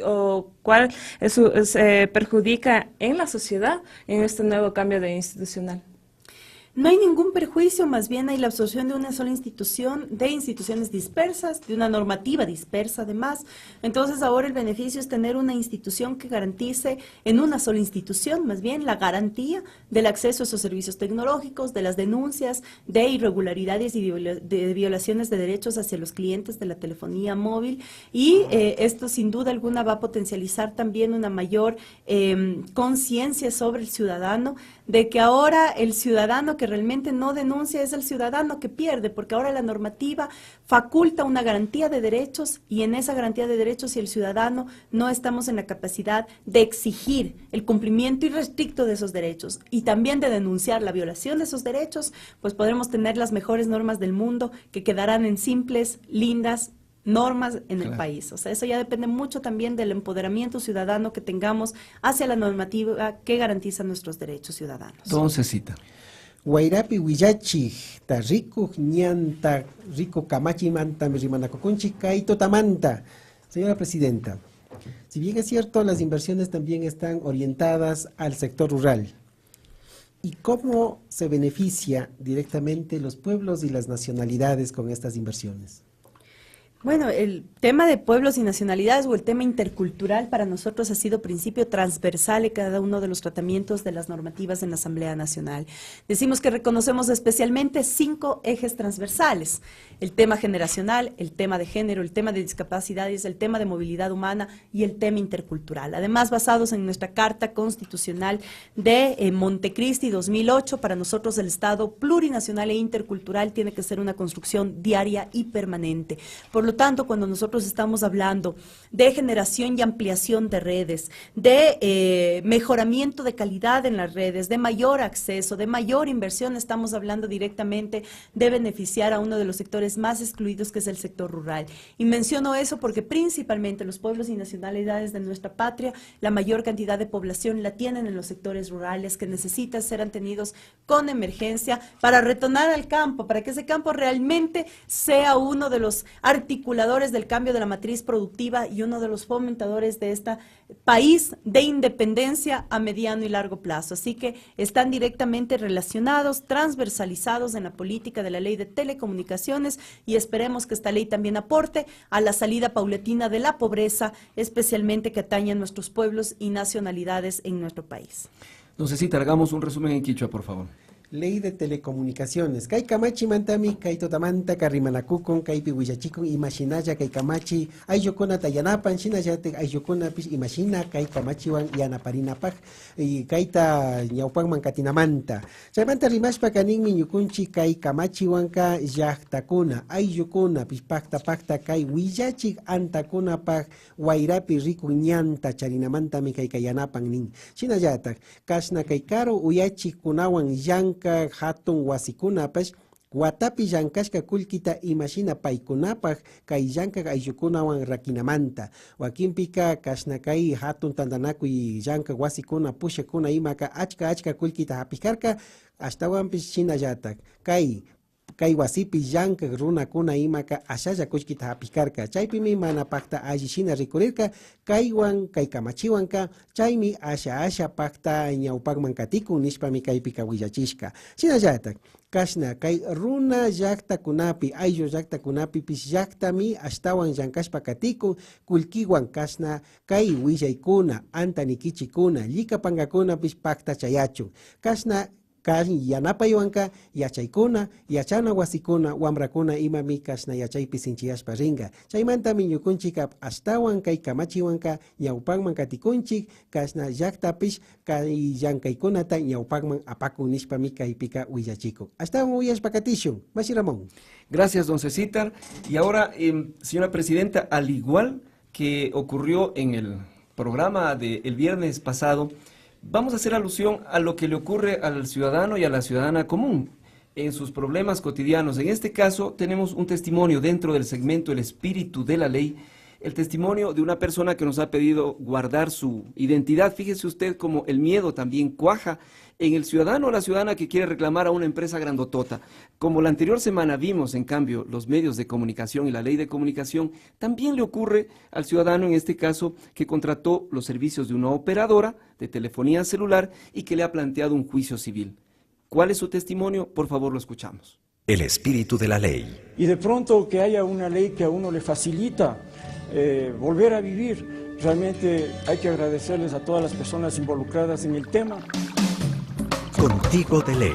o cuál perjudica en la sociedad en este nuevo cambio de institucional? No hay ningún perjuicio, más bien hay la absorción de una sola institución, de instituciones dispersas, de una normativa dispersa además. Entonces ahora el beneficio es tener una institución que garantice en una sola institución, más bien la garantía del acceso a esos servicios tecnológicos, de las denuncias de irregularidades y de violaciones de derechos hacia los clientes de la telefonía móvil, y esto sin duda alguna va a potencializar también una mayor conciencia sobre el ciudadano, de que ahora el ciudadano que realmente no denuncia es el ciudadano que pierde, porque ahora la normativa faculta una garantía de derechos, y en esa garantía de derechos, si el ciudadano no estamos en la capacidad de exigir el cumplimiento irrestricto de esos derechos y también de denunciar la violación de esos derechos, pues podremos tener las mejores normas del mundo que quedarán en simples, lindas normas en el país. O sea, eso ya depende mucho también del empoderamiento ciudadano que tengamos hacia la normativa que garantiza nuestros derechos ciudadanos. Don Cecita. Guairapi huillachi, ta rico ñanta, rico camachi manta, mirimanacoconchi, caito tamanta. Señora Presidenta, si bien es cierto, las inversiones también están orientadas al sector rural. ¿Y cómo se beneficia directamente los pueblos y las nacionalidades con estas inversiones? Bueno, el tema de pueblos y nacionalidades o el tema intercultural para nosotros ha sido principio transversal en cada uno de los tratamientos de las normativas en la Asamblea Nacional. Decimos que reconocemos especialmente 5 ejes transversales: el tema generacional, el tema de género, el tema de discapacidades, el tema de movilidad humana y el tema intercultural. Además, basados en nuestra Carta Constitucional de Montecristi 2008, para nosotros el Estado plurinacional e intercultural tiene que ser una construcción diaria y permanente. Por lo tanto, cuando nosotros estamos hablando de generación y ampliación de redes, de mejoramiento de calidad en las redes, de mayor acceso, de mayor inversión, estamos hablando directamente de beneficiar a uno de los sectores más excluidos, que es el sector rural. Y menciono eso porque principalmente los pueblos y nacionalidades de nuestra patria, la mayor cantidad de población la tienen en los sectores rurales, que necesitan ser atendidos con emergencia para retornar al campo, para que ese campo realmente sea uno de los articuladores del cambio de la matriz productiva y uno de los fomentadores de este país de independencia a mediano y largo plazo. Así que están directamente relacionados, transversalizados en la política de la ley de telecomunicaciones, y esperemos que esta ley también aporte a la salida paulatina de la pobreza, especialmente que atañe a nuestros pueblos y nacionalidades en nuestro país. No sé si hagamos un resumen en quichua, por favor. Ley de telecomunicaciones. Kay kamachi mantami, kay totamanta, karimanakukon, kay pihuillachikon, imaginaya, kay kamachi, ayokona tayanapan, shinayate, ayokona pish, imagina, kay kamachiwan, yanaparinapaj, y kayta ñaupan mankatinamanta. Chaymanta rimashpa kanin miñukunchi, kay kamachiwanka, yahtakuna, ayokona, pish pakta pakta, kay huillachik antakuna paj, wairapi riku ñanta, charinamantami, kay kayanapan nin. Shinayatak, kashna kay karo, uyachik kunawan yanka, hatun wasikunapash, watapi llankashka kullkita imashina paykunapaj kay llanka ayllukunawan rakinamanta. Wakinpika kashna kay hatun tandanakuy llanka wasikuna pushakuna imaka achka kullkita hapikarka, ashtawanpish shinallatak kay wasipi llanka runakuna imaka ashalla kullkita hapikarka. Chaypimi mana pakta alli shina rikurirka kaywan kay kamachiwanka, chaymi asha pakta ñawpakman katikun nishpami kaypika willachishka. Shinallatak kashna kay runa llaqtakunapi, ayllu llaqtakunapi pish llaqtami ashtawan llankashpa katikun, kullkiwan kashna kay willaykuna, antanikichikuna, llikapankakuna pish pakta chayachun. Kashna yanapaywanka yachaykuna, yachana wasikuna, wamrakuna imami kashna yachaypi sinchiyashpa ringa. Chaymanta miñukunchik ashtawan kay kamachiwanka ñawpakman katikunchik, kashna llaqtapish kay llankaykunata ñawpakman apakun nishpami kaypika willachikun. Ashtawan willashpa katishun. Mashi Ramón. Gracias, don Cecita. Y ahora, señora Presidenta, al igual que ocurrió en el programa del viernes pasado, vamos a hacer alusión a lo que le ocurre al ciudadano y a la ciudadana común en sus problemas cotidianos. En este caso tenemos un testimonio dentro del segmento El Espíritu de la Ley, el testimonio de una persona que nos ha pedido guardar su identidad. Fíjese usted cómo el miedo también cuaja en el ciudadano o la ciudadana que quiere reclamar a una empresa grandotota. Como la anterior semana vimos, en cambio, los medios de comunicación y la ley de comunicación, también le ocurre al ciudadano, en este caso, que contrató los servicios de una operadora de telefonía celular y que le ha planteado un juicio civil. ¿Cuál es su testimonio? Por favor, lo escuchamos. El espíritu de la ley. Y de pronto que haya una ley que a uno le facilita volver a vivir. Realmente hay que agradecerles a todas las personas involucradas en el tema. Contigo de ley.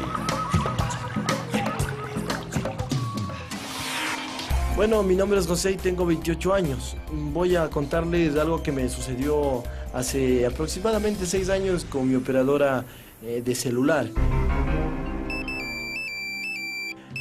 Bueno, mi nombre es José y tengo 28 años. Voy a contarles algo que me sucedió hace aproximadamente 6 años con mi operadora de celular.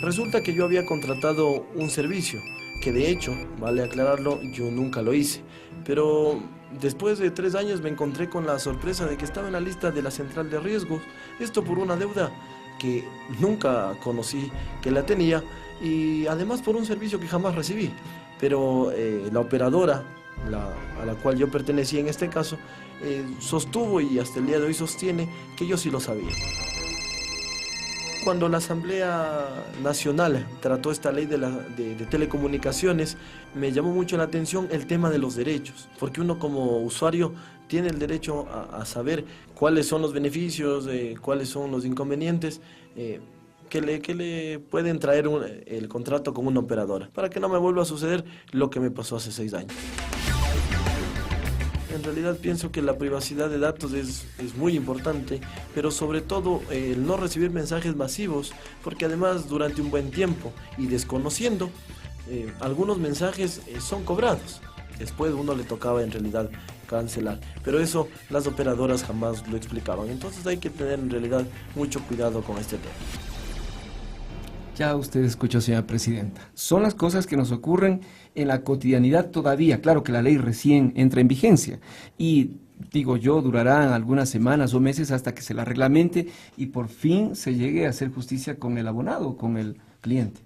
Resulta que yo había contratado un servicio, que de hecho, vale aclararlo, yo nunca lo hice. Pero después de 3 años me encontré con la sorpresa de que estaba en la lista de la central de riesgos. Esto por una deuda que nunca conocí que la tenía y además por un servicio que jamás recibí. Pero la operadora, a la cual yo pertenecía en este caso, sostuvo y hasta el día de hoy sostiene que yo sí lo sabía. Cuando la Asamblea Nacional trató esta ley de telecomunicaciones, me llamó mucho la atención el tema de los derechos, porque uno como usuario tiene el derecho a saber cuáles son los beneficios, cuáles son los inconvenientes que le pueden traer el contrato con una operadora, para que no me vuelva a suceder lo que me pasó hace 6 años. En realidad pienso que la privacidad de datos es muy importante, pero sobre todo el no recibir mensajes masivos, porque además durante un buen tiempo y desconociendo, algunos mensajes son cobrados. Después uno le tocaba en realidad cancelar, pero eso las operadoras jamás lo explicaban. Entonces hay que tener en realidad mucho cuidado con este tema. Ya usted escuchó, señora presidenta. Son las cosas que nos ocurren en la cotidianidad todavía. Claro que la ley recién entra en vigencia y, digo yo, durarán algunas semanas o meses hasta que se la reglamente y por fin se llegue a hacer justicia con el abonado, con el cliente.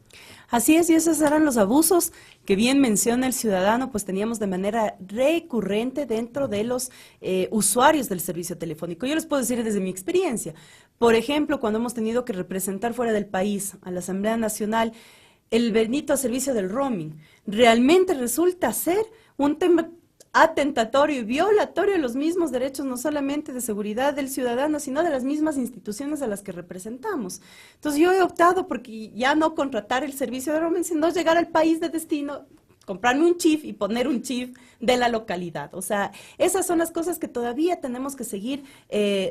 Así es, y esos eran los abusos que bien menciona el ciudadano, pues teníamos de manera recurrente dentro de los usuarios del servicio telefónico. Yo les puedo decir desde mi experiencia, por ejemplo, cuando hemos tenido que representar fuera del país a la Asamblea Nacional, el bendito servicio del roaming realmente resulta ser un tema atentatorio y violatorio de los mismos derechos, no solamente de seguridad del ciudadano, sino de las mismas instituciones a las que representamos. Entonces yo he optado porque ya no contratar el servicio de roaming, sino llegar al país de destino, comprarme un chip y poner un chip de la localidad. O sea, esas son las cosas que todavía tenemos que seguir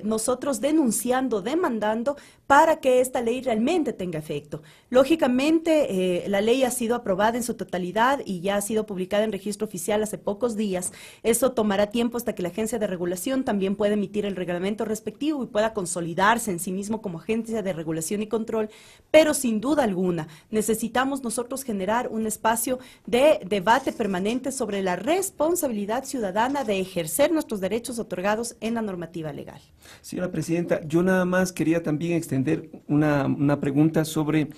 nosotros denunciando, demandando, para que esta ley realmente tenga efecto. Lógicamente, la ley ha sido aprobada en su totalidad y ya ha sido publicada en registro oficial hace pocos días. Eso tomará tiempo hasta que la agencia de regulación también pueda emitir el reglamento respectivo y pueda consolidarse en sí mismo como agencia de regulación y control, pero sin duda alguna necesitamos nosotros generar un espacio de debate permanente sobre la responsabilidad ciudadana de ejercer nuestros derechos otorgados en la normativa legal. Señora presidenta, yo nada más quería también extender una pregunta sobre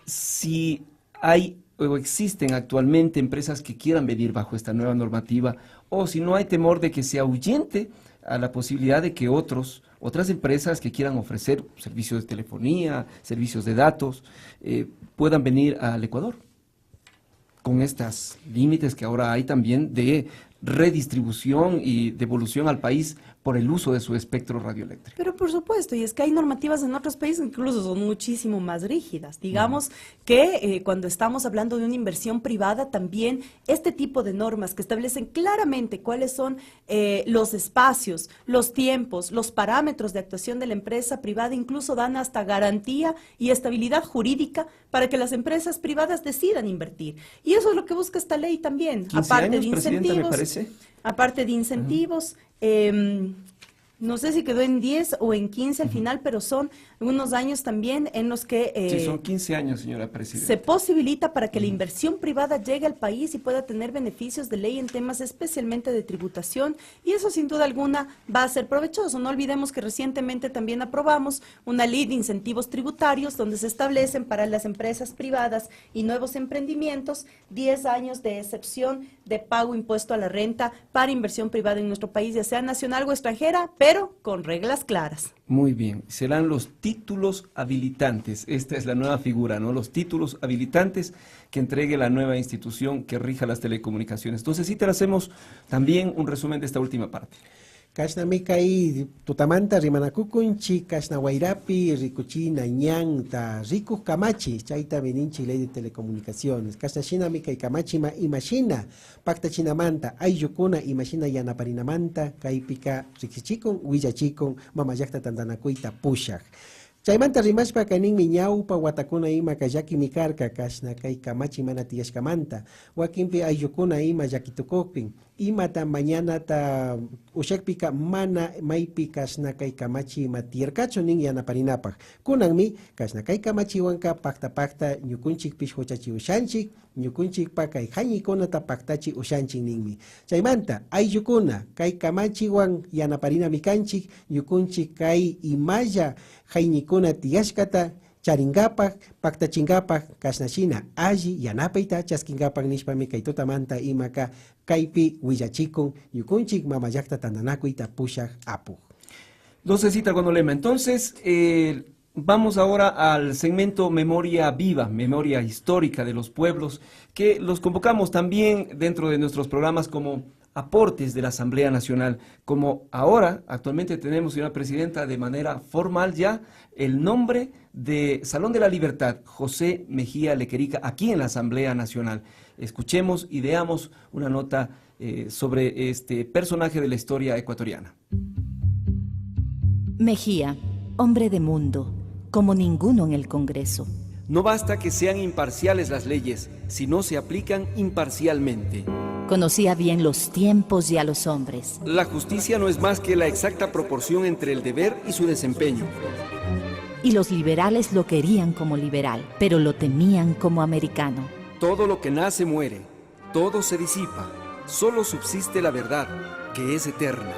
si hay o existen actualmente empresas que quieran venir bajo esta nueva normativa o si no hay temor de que se ahuyente a la posibilidad de que otras empresas que quieran ofrecer servicios de telefonía, servicios de datos, puedan venir al Ecuador con estos límites que ahora hay también de redistribución y devolución al país por el uso de su espectro radioeléctrico. Pero por supuesto, y es que hay normativas en otros países que incluso son muchísimo más rígidas. Digamos que cuando estamos hablando de una inversión privada, también este tipo de normas que establecen claramente cuáles son los espacios, los tiempos, los parámetros de actuación de la empresa privada, incluso dan hasta garantía y estabilidad jurídica para que las empresas privadas decidan invertir. Y eso es lo que busca esta ley también, 15 aparte años, de presidenta, me parece. Aparte de incentivos, no sé si quedó en 10 o en 15 al final, pero son unos años también en los que sí, son 15 años, señora presidenta. Se posibilita para que la inversión privada llegue al país y pueda tener beneficios de ley en temas especialmente de tributación, y eso sin duda alguna va a ser provechoso. No olvidemos que recientemente también aprobamos una ley de incentivos tributarios donde se establecen para las empresas privadas y nuevos emprendimientos 10 años de excepción de pago impuesto a la renta para inversión privada en nuestro país, ya sea nacional o extranjera, pero con reglas claras. Muy bien, serán los títulos habilitantes. Esta es la nueva figura, ¿no? Los títulos habilitantes que entregue la nueva institución que rija las telecomunicaciones. Entonces, sí te hacemos también un resumen de esta última parte. Kashna Mikai, Tutamanta, Rimanakukunchi, Kashna Wairapi, Rikuchina, Ñanta, Riku Kamachi, Chaita Beninchi, Ley de Telecomunicaciones, Kashna Shina Mikai Kamachi, Imagina, Pacta Chinamanta, Ayukuna, Imagina Yanaparinamanta, Kaipika, Rikichikon, Huillachikon, Mamayakta Tandanakuita, Pushak. Chaymanta rimashpa kanin miñaupa watakuna ima kayaki mikarka kashna kay kamachi mana tiyashkamanta wakinpi ayukuna ima llakitukukpin imata mañana ta ushakpika mana maypi kashna kay kamachi ima tiyarkachu nin yanaparinapaj kunanmi kashna kay kamachiwanka pakta ñukunchikpish huchachi ushanchik ñukunchikpa kay hañikunata paktachi ushanchik ninmi chaymanta ayyukuna kay kamachiwan yanaparinami kanchik ñukunchik kay imalla haynikuna tiyashkata charingapak, paktachingapak, kasnashina, alli, yanapayta, chaskingapak nishpami kay tutamanta imaka kaypi huillachikun, yukunchik mamayakta tandanakuita pushak apu. Docecita Gonolema, entonces vamos ahora al segmento Memoria Viva, Memoria Histórica de los Pueblos, que los convocamos también dentro de nuestros programas como aportes de la Asamblea Nacional, como ahora actualmente tenemos, señora Presidenta, de manera formal ya el nombre de Salón de la Libertad, José Mejía Lequerica, aquí en la Asamblea Nacional. Escuchemos y veamos una nota sobre este personaje de la historia ecuatoriana. Mejía, hombre de mundo, como ninguno en el Congreso. No basta que sean imparciales las leyes, si no se aplican imparcialmente. Conocía bien los tiempos y a los hombres. La justicia no es más que la exacta proporción entre el deber y su desempeño. Y los liberales lo querían como liberal, pero lo temían como americano. Todo lo que nace muere, todo se disipa, solo subsiste la verdad, que es eterna.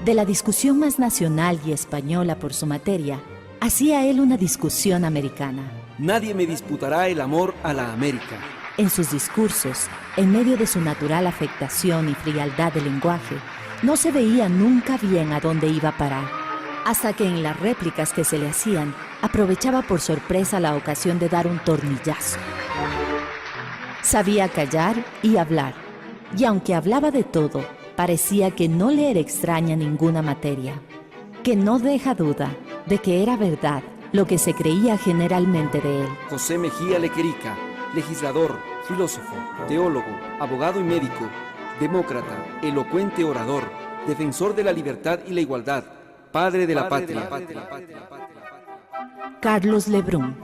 De la discusión más nacional y española por su materia, hacía él una discusión americana. Nadie me disputará el amor a la América. En sus discursos, en medio de su natural afectación y frialdad de lenguaje, no se veía nunca bien a dónde iba a parar, hasta que en las réplicas que se le hacían, aprovechaba por sorpresa la ocasión de dar un tornillazo. Sabía callar y hablar, y aunque hablaba de todo, parecía que no le era extraña ninguna materia, que no deja duda de que era verdad lo que se creía generalmente de él. José Mejía Lequerica, legislador, filósofo, teólogo, abogado y médico, demócrata, elocuente orador, defensor de la libertad y la igualdad, padre de la patria. Carlos Lebrun.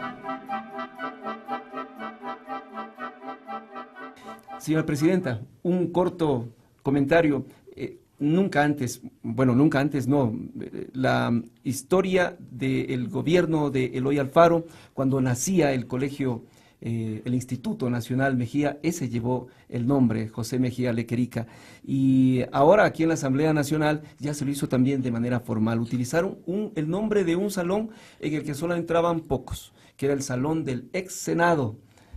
Señora Presidenta, un corto comentario. Nunca antes no, la historia del gobierno de Eloy Alfaro, cuando nacía el colegio, el Instituto Nacional Mejía, ese llevó el nombre, José Mejía Lequerica, y ahora aquí en la Asamblea Nacional ya se lo hizo también de manera formal. Utilizaron el nombre de un salón en el que solo entraban pocos, que era el salón del ex Senado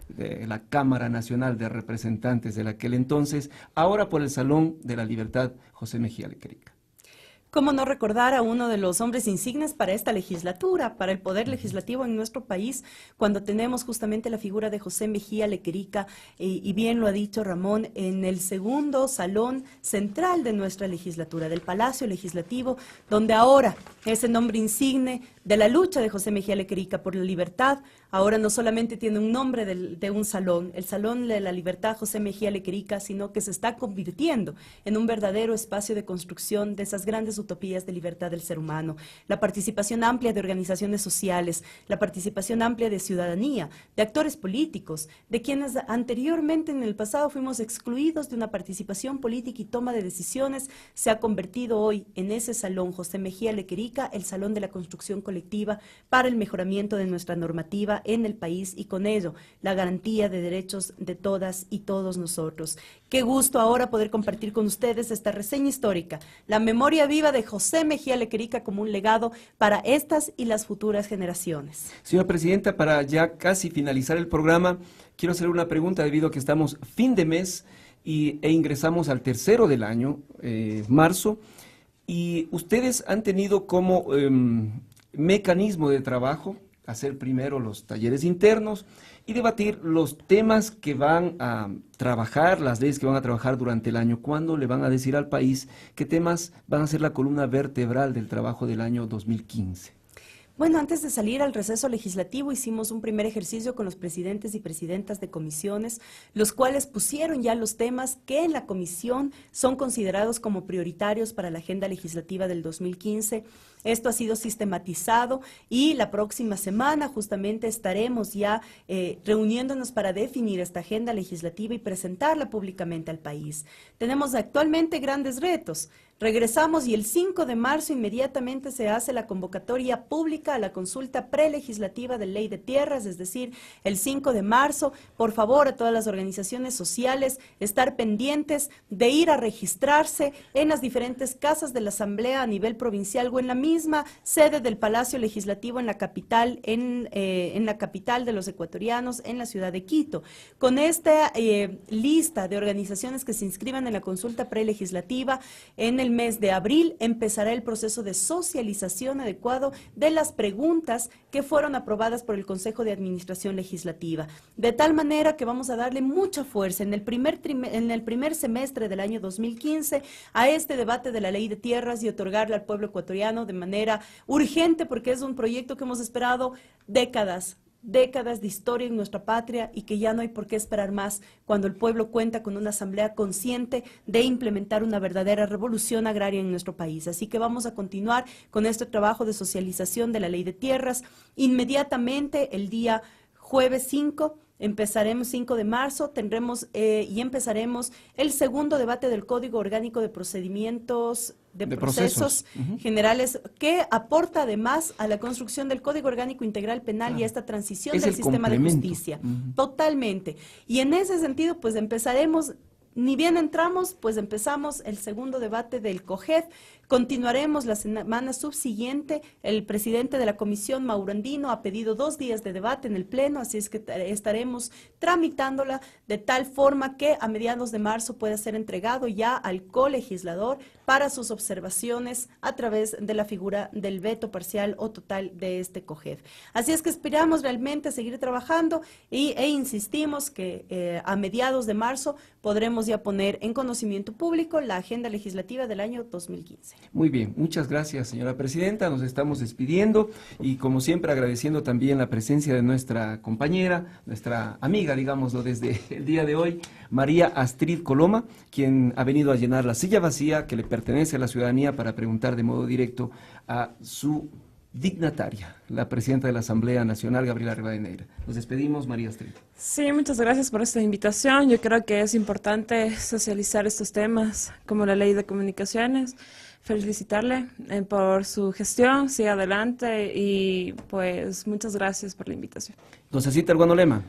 de la Cámara Nacional de Representantes de aquel entonces, ahora por el Salón de la Libertad, José Mejía Lequerica. ¿Cómo no recordar a uno de los hombres insignes para esta legislatura, para el poder legislativo en nuestro país, cuando tenemos justamente la figura de José Mejía Lequerica, y bien lo ha dicho Ramón, en el segundo salón central de nuestra legislatura, del Palacio Legislativo, donde ahora ese nombre insigne de la lucha de José Mejía Lequerica por la libertad, ahora no solamente tiene un nombre de un salón, el Salón de la Libertad José Mejía Lequerica, sino que se está convirtiendo en un verdadero espacio de construcción de esas grandes utopías de libertad del ser humano, la participación amplia de organizaciones sociales, la participación amplia de ciudadanía, de actores políticos, de quienes anteriormente en el pasado fuimos excluidos de una participación política y toma de decisiones, se ha convertido hoy en ese salón José Mejía Lequerica, el salón de la construcción colectiva para el mejoramiento de nuestra normativa en el país y con ello la garantía de derechos de todas y todos nosotros. Qué gusto ahora poder compartir con ustedes esta reseña histórica, la memoria viva de José Mejía Lequerica como un legado para estas y las futuras generaciones. Señora Presidenta, para ya casi finalizar el programa, quiero hacer una pregunta debido a que estamos fin de mes e ingresamos al tercero del año, marzo, y ustedes han tenido como mecanismo de trabajo hacer primero los talleres internos y debatir los temas que van a trabajar, las leyes que van a trabajar durante el año. ¿Cuándo le van a decir al país qué temas van a ser la columna vertebral del trabajo del año 2015? Bueno, antes de salir al receso legislativo hicimos un primer ejercicio con los presidentes y presidentas de comisiones, los cuales pusieron ya los temas que en la comisión son considerados como prioritarios para la agenda legislativa del 2015. Esto ha sido sistematizado y la próxima semana justamente estaremos ya reuniéndonos para definir esta agenda legislativa y presentarla públicamente al país. Tenemos actualmente grandes retos. Regresamos y el 5 de marzo inmediatamente se hace la convocatoria pública a la consulta prelegislativa de Ley de Tierras, es decir, el 5 de marzo, por favor, a todas las organizaciones sociales, estar pendientes de ir a registrarse en las diferentes casas de la Asamblea a nivel provincial o en la misma sede del Palacio Legislativo en la capital, en la capital de los ecuatorianos, en la ciudad de Quito. Con esta lista de organizaciones que se inscriban en la consulta prelegislativa, en el mes de abril empezará el proceso de socialización adecuado de las preguntas que fueron aprobadas por el Consejo de Administración Legislativa. De tal manera que vamos a darle mucha fuerza en el primer semestre del año 2015 a este debate de la Ley de Tierras y otorgarle al pueblo ecuatoriano de manera urgente, porque es un proyecto que hemos esperado décadas de historia en nuestra patria y que ya no hay por qué esperar más cuando el pueblo cuenta con una asamblea consciente de implementar una verdadera revolución agraria en nuestro país. Así que vamos a continuar con este trabajo de socialización de la Ley de Tierras. Inmediatamente el día jueves 5 de marzo, tendremos y empezaremos el segundo debate del Código Orgánico de Procedimientos de procesos generales, que aporta además a la construcción del Código Orgánico Integral Penal y a esta transición del sistema de justicia. Totalmente. Y en ese sentido, pues empezaremos, ni bien entramos, pues empezamos el segundo debate del COGED. Continuaremos la semana subsiguiente. El presidente de la comisión, Mauro Andino, ha pedido 2 días de debate en el Pleno, así es que estaremos tramitándola de tal forma que a mediados de marzo pueda ser entregado ya al colegislador para sus observaciones a través de la figura del veto parcial o total de este COGED. Así es que esperamos realmente seguir trabajando e insistimos que a mediados de marzo podremos ya poner en conocimiento público la agenda legislativa del año 2015. Muy bien, muchas gracias, señora presidenta. Nos estamos despidiendo y, como siempre, agradeciendo también la presencia de nuestra compañera, nuestra amiga, digámoslo, desde el día de hoy, María Astrid Coloma, quien ha venido a llenar la silla vacía que le pertenece a la ciudadanía para preguntar de modo directo a su dignataria, la presidenta de la Asamblea Nacional, Gabriela Rivadeneira. Nos despedimos, María Astrid. Sí, muchas gracias por esta invitación. Yo creo que es importante socializar estos temas como la Ley de Comunicaciones. Felicitarle por su gestión, siga adelante y pues muchas gracias por la invitación. Entonces, Cita Guanolema.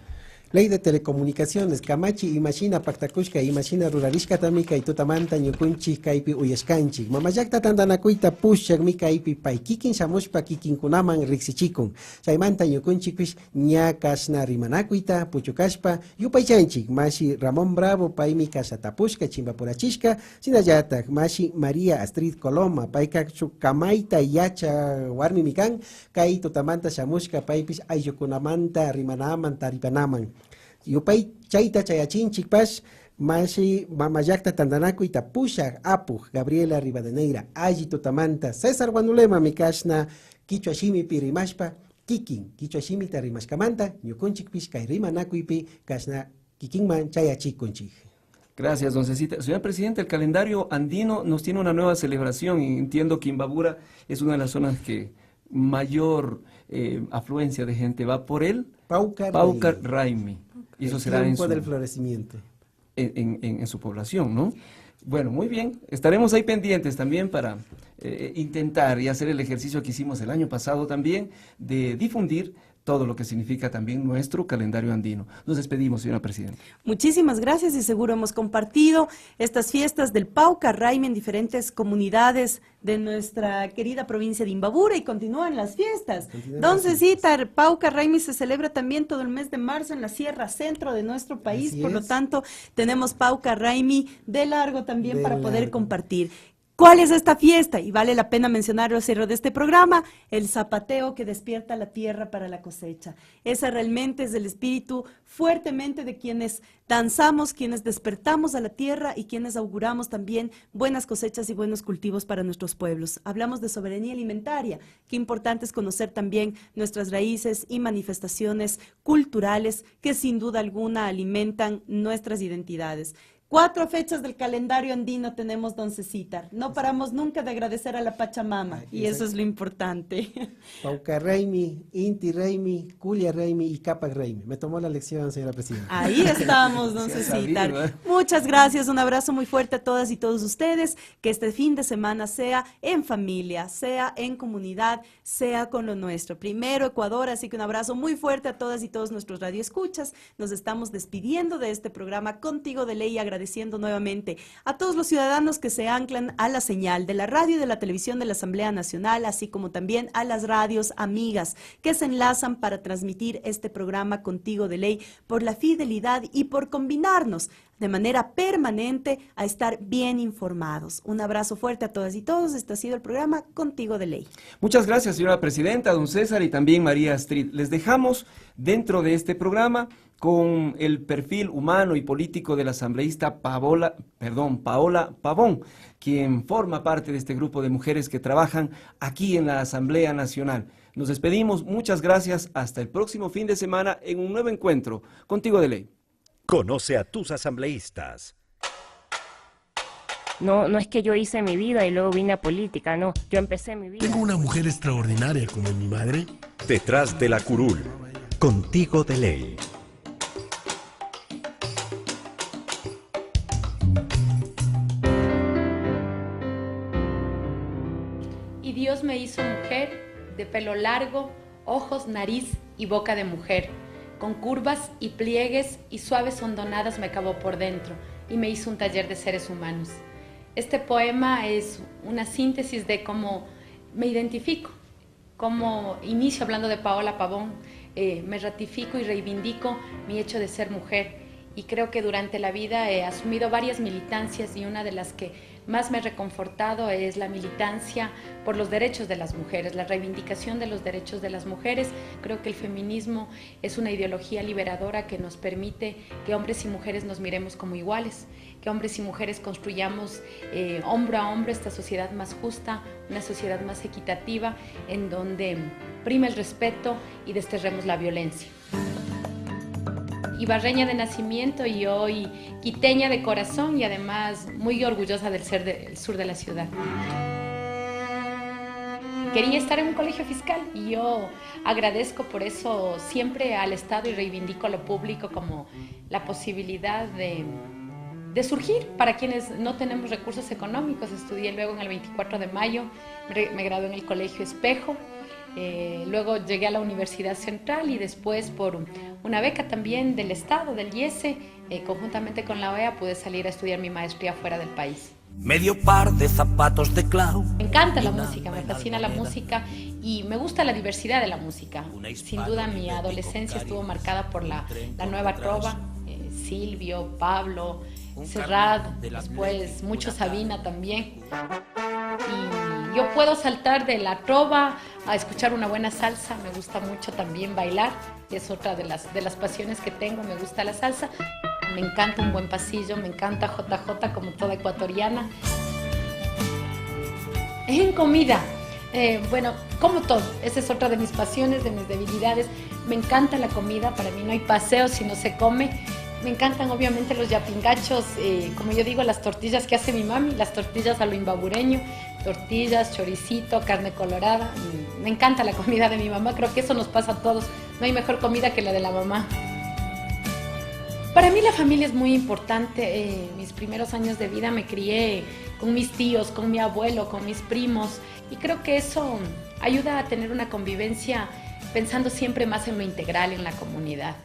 Ley de Telecomunicaciones, Camachi, Imagina, Pactacushka, Imagina, Ruralishka, Tamika, y Tutamanta, Ñukunchi, Kaipi, Uyescanchi. Mamayakta, Tandanakuita, Pushak, Mikaipi, Pai, Kikin, Shamushpa, Kikin, Kunaman, Rixichikun. Saimanta, Ñukunchi, Kush, Ñakasna, Rimanakuita, Puchukashpa, Yupaychanchi, Mashi, Ramón Bravo, Pai, Mikasa, Tapushka, Chimbapurachishka, Sinayatak, Mashi, María Astrid Coloma, Pai, Kamaita, Yacha, Warmi Mikan, Kai, Tutamanta, Shamushka, Paipis, Ayukunamanta, Rimanaman, Taripanaman. Yupay chayta chayachinchik pas masi mamayakta tandanakuita pushak apuj Gabriela Rivadeneira alli tutamanta César Guanulema mikashna Quichua shimi pirimashpa kikin Quichua shimi tarimashkamanta ñukunchik pish kay rimanakuypi kashna kikinman chayachikunchik. Gracias, don Cecita. Señor presidente, el calendario andino nos tiene una nueva celebración y entiendo que Imbabura es una de las zonas que mayor afluencia de gente va por él. Paucar Raimi. Y eso será en su, del florecimiento. En su población, ¿no? Bueno, muy bien. Estaremos ahí pendientes también para intentar y hacer el ejercicio que hicimos el año pasado también de difundir todo lo que significa también nuestro calendario andino. Nos despedimos, señora presidenta. Muchísimas gracias y seguro hemos compartido estas fiestas del Paucar Raimi en diferentes comunidades de nuestra querida provincia de Imbabura y continúan las fiestas. Don Cecita, Paucar Raimi se celebra también todo el mes de marzo en la Sierra Centro de nuestro país, por lo tanto tenemos Paucar Raimi de largo también para poder compartir. ¿Cuál es esta fiesta? Y vale la pena mencionarlo al cierre de este programa, el zapateo que despierta la tierra para la cosecha. Ese realmente es el espíritu fuertemente de quienes danzamos, quienes despertamos a la tierra y quienes auguramos también buenas cosechas y buenos cultivos para nuestros pueblos. Hablamos de soberanía alimentaria. Qué importante es conocer también nuestras raíces y manifestaciones culturales que sin duda alguna alimentan nuestras identidades. 4 fechas del calendario andino tenemos, don Cecitar. No paramos nunca de agradecer a la Pachamama, y eso es lo importante. Pauca Reimi, Inti Reimi, Culia Reimi y Capac Reimi. Me tomó la lección, señora presidenta. Ahí estamos, don Cecitar. Muchas gracias, un abrazo muy fuerte a todas y todos ustedes. Que este fin de semana sea en familia, sea en comunidad, sea con lo nuestro. Primero Ecuador, así que un abrazo muy fuerte a todas y todos nuestros radioescuchas. Nos estamos despidiendo de este programa Contigo de Ley, agradeciendo nuevamente a todos los ciudadanos que se anclan a la señal de la radio y de la televisión de la Asamblea Nacional, así como también a las radios amigas que se enlazan para transmitir este programa Contigo de Ley, por la fidelidad y por combinarnos de manera permanente a estar bien informados. Un abrazo fuerte a todas y todos. Este ha sido el programa Contigo de Ley. Muchas gracias, señora presidenta, don César y también María Astrid. Les dejamos dentro de este programa con el perfil humano y político de la asambleísta Paola Pavón, quien forma parte de este grupo de mujeres que trabajan aquí en la Asamblea Nacional. Nos despedimos, muchas gracias, hasta el próximo fin de semana en un nuevo encuentro Contigo de Ley. Conoce a tus asambleístas. No es que yo hice mi vida y luego vine a política, no, yo empecé mi vida. Tengo una mujer extraordinaria como mi madre. Detrás de la curul, Contigo de Ley. Y Dios me hizo mujer, de pelo largo, ojos, nariz y boca de mujer, con curvas y pliegues y suaves hondonadas me cavó por dentro y me hizo un taller de seres humanos. Este poema es una síntesis de cómo me identifico, cómo inicio hablando de Paola Pavón, me ratifico y reivindico mi hecho de ser mujer, y creo que durante la vida he asumido varias militancias, y una de las que más me ha reconfortado es la militancia por los derechos de las mujeres, la reivindicación de los derechos de las mujeres. Creo que el feminismo es una ideología liberadora que nos permite que hombres y mujeres nos miremos como iguales, que hombres y mujeres construyamos hombro a hombro esta sociedad más justa, una sociedad más equitativa, en donde prima el respeto y desterremos la violencia. Ibarreña de nacimiento y hoy quiteña de corazón, y además muy orgullosa del ser del sur de la ciudad. Quería estar en un colegio fiscal y yo agradezco por eso siempre al Estado y reivindico a lo público como la posibilidad de surgir para quienes no tenemos recursos económicos. Estudié luego en el 24 de mayo, me gradué en el Colegio Espejo. Luego llegué a la Universidad Central y después por una beca también del Estado, del IESE, conjuntamente con la OEA pude salir a estudiar mi maestría fuera del país. Medio par de zapatos de clau. Me encanta la música, me fascina la música y me gusta la diversidad de la música. Sin duda mi adolescencia estuvo marcada por la nueva trova, Silvio, Pablo, Serrat, después mucho Sabina también. Y yo puedo saltar de la trova a escuchar una buena salsa, me gusta mucho también bailar, es otra de las pasiones que tengo, me gusta la salsa, me encanta un buen pasillo, me encanta JJ como toda ecuatoriana. En comida, bueno, como todo, esa es otra de mis pasiones, de mis debilidades, me encanta la comida, para mí no hay paseo si no se come. Me encantan obviamente los yapingachos, como yo digo, las tortillas que hace mi mami, las tortillas a lo imbabureño, tortillas, choricito, carne colorada. Me encanta la comida de mi mamá, creo que eso nos pasa a todos, no hay mejor comida que la de la mamá. Para mí la familia es muy importante, mis primeros años de vida me crié con mis tíos, con mi abuelo, con mis primos, y creo que eso ayuda a tener una convivencia pensando siempre más en lo integral, en la comunidad.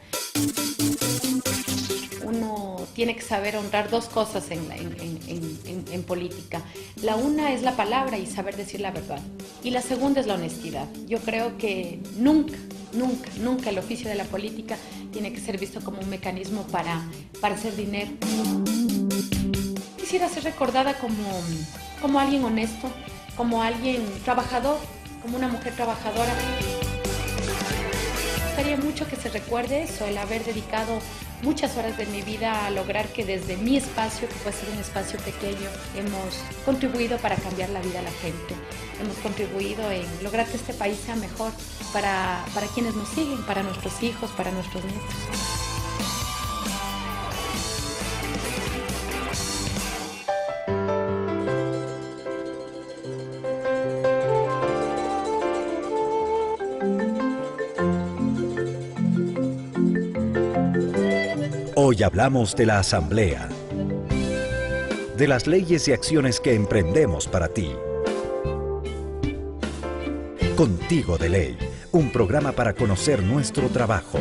Uno tiene que saber honrar dos cosas en política. La una es la palabra y saber decir la verdad. Y la segunda es la honestidad. Yo creo que nunca el oficio de la política tiene que ser visto como un mecanismo para hacer dinero. quisiera ser recordada como alguien honesto, como alguien trabajador, como una mujer trabajadora. Me gustaría mucho que se recuerde eso, el haber dedicado muchas horas de mi vida a lograr que desde mi espacio, que puede ser un espacio pequeño, hemos contribuido para cambiar la vida a la gente. Hemos contribuido en lograr que este país sea mejor para quienes nos siguen, para nuestros hijos, para nuestros nietos. Hoy hablamos de la Asamblea, de las leyes y acciones que emprendemos para ti. Contigo de Ley, un programa para conocer nuestro trabajo.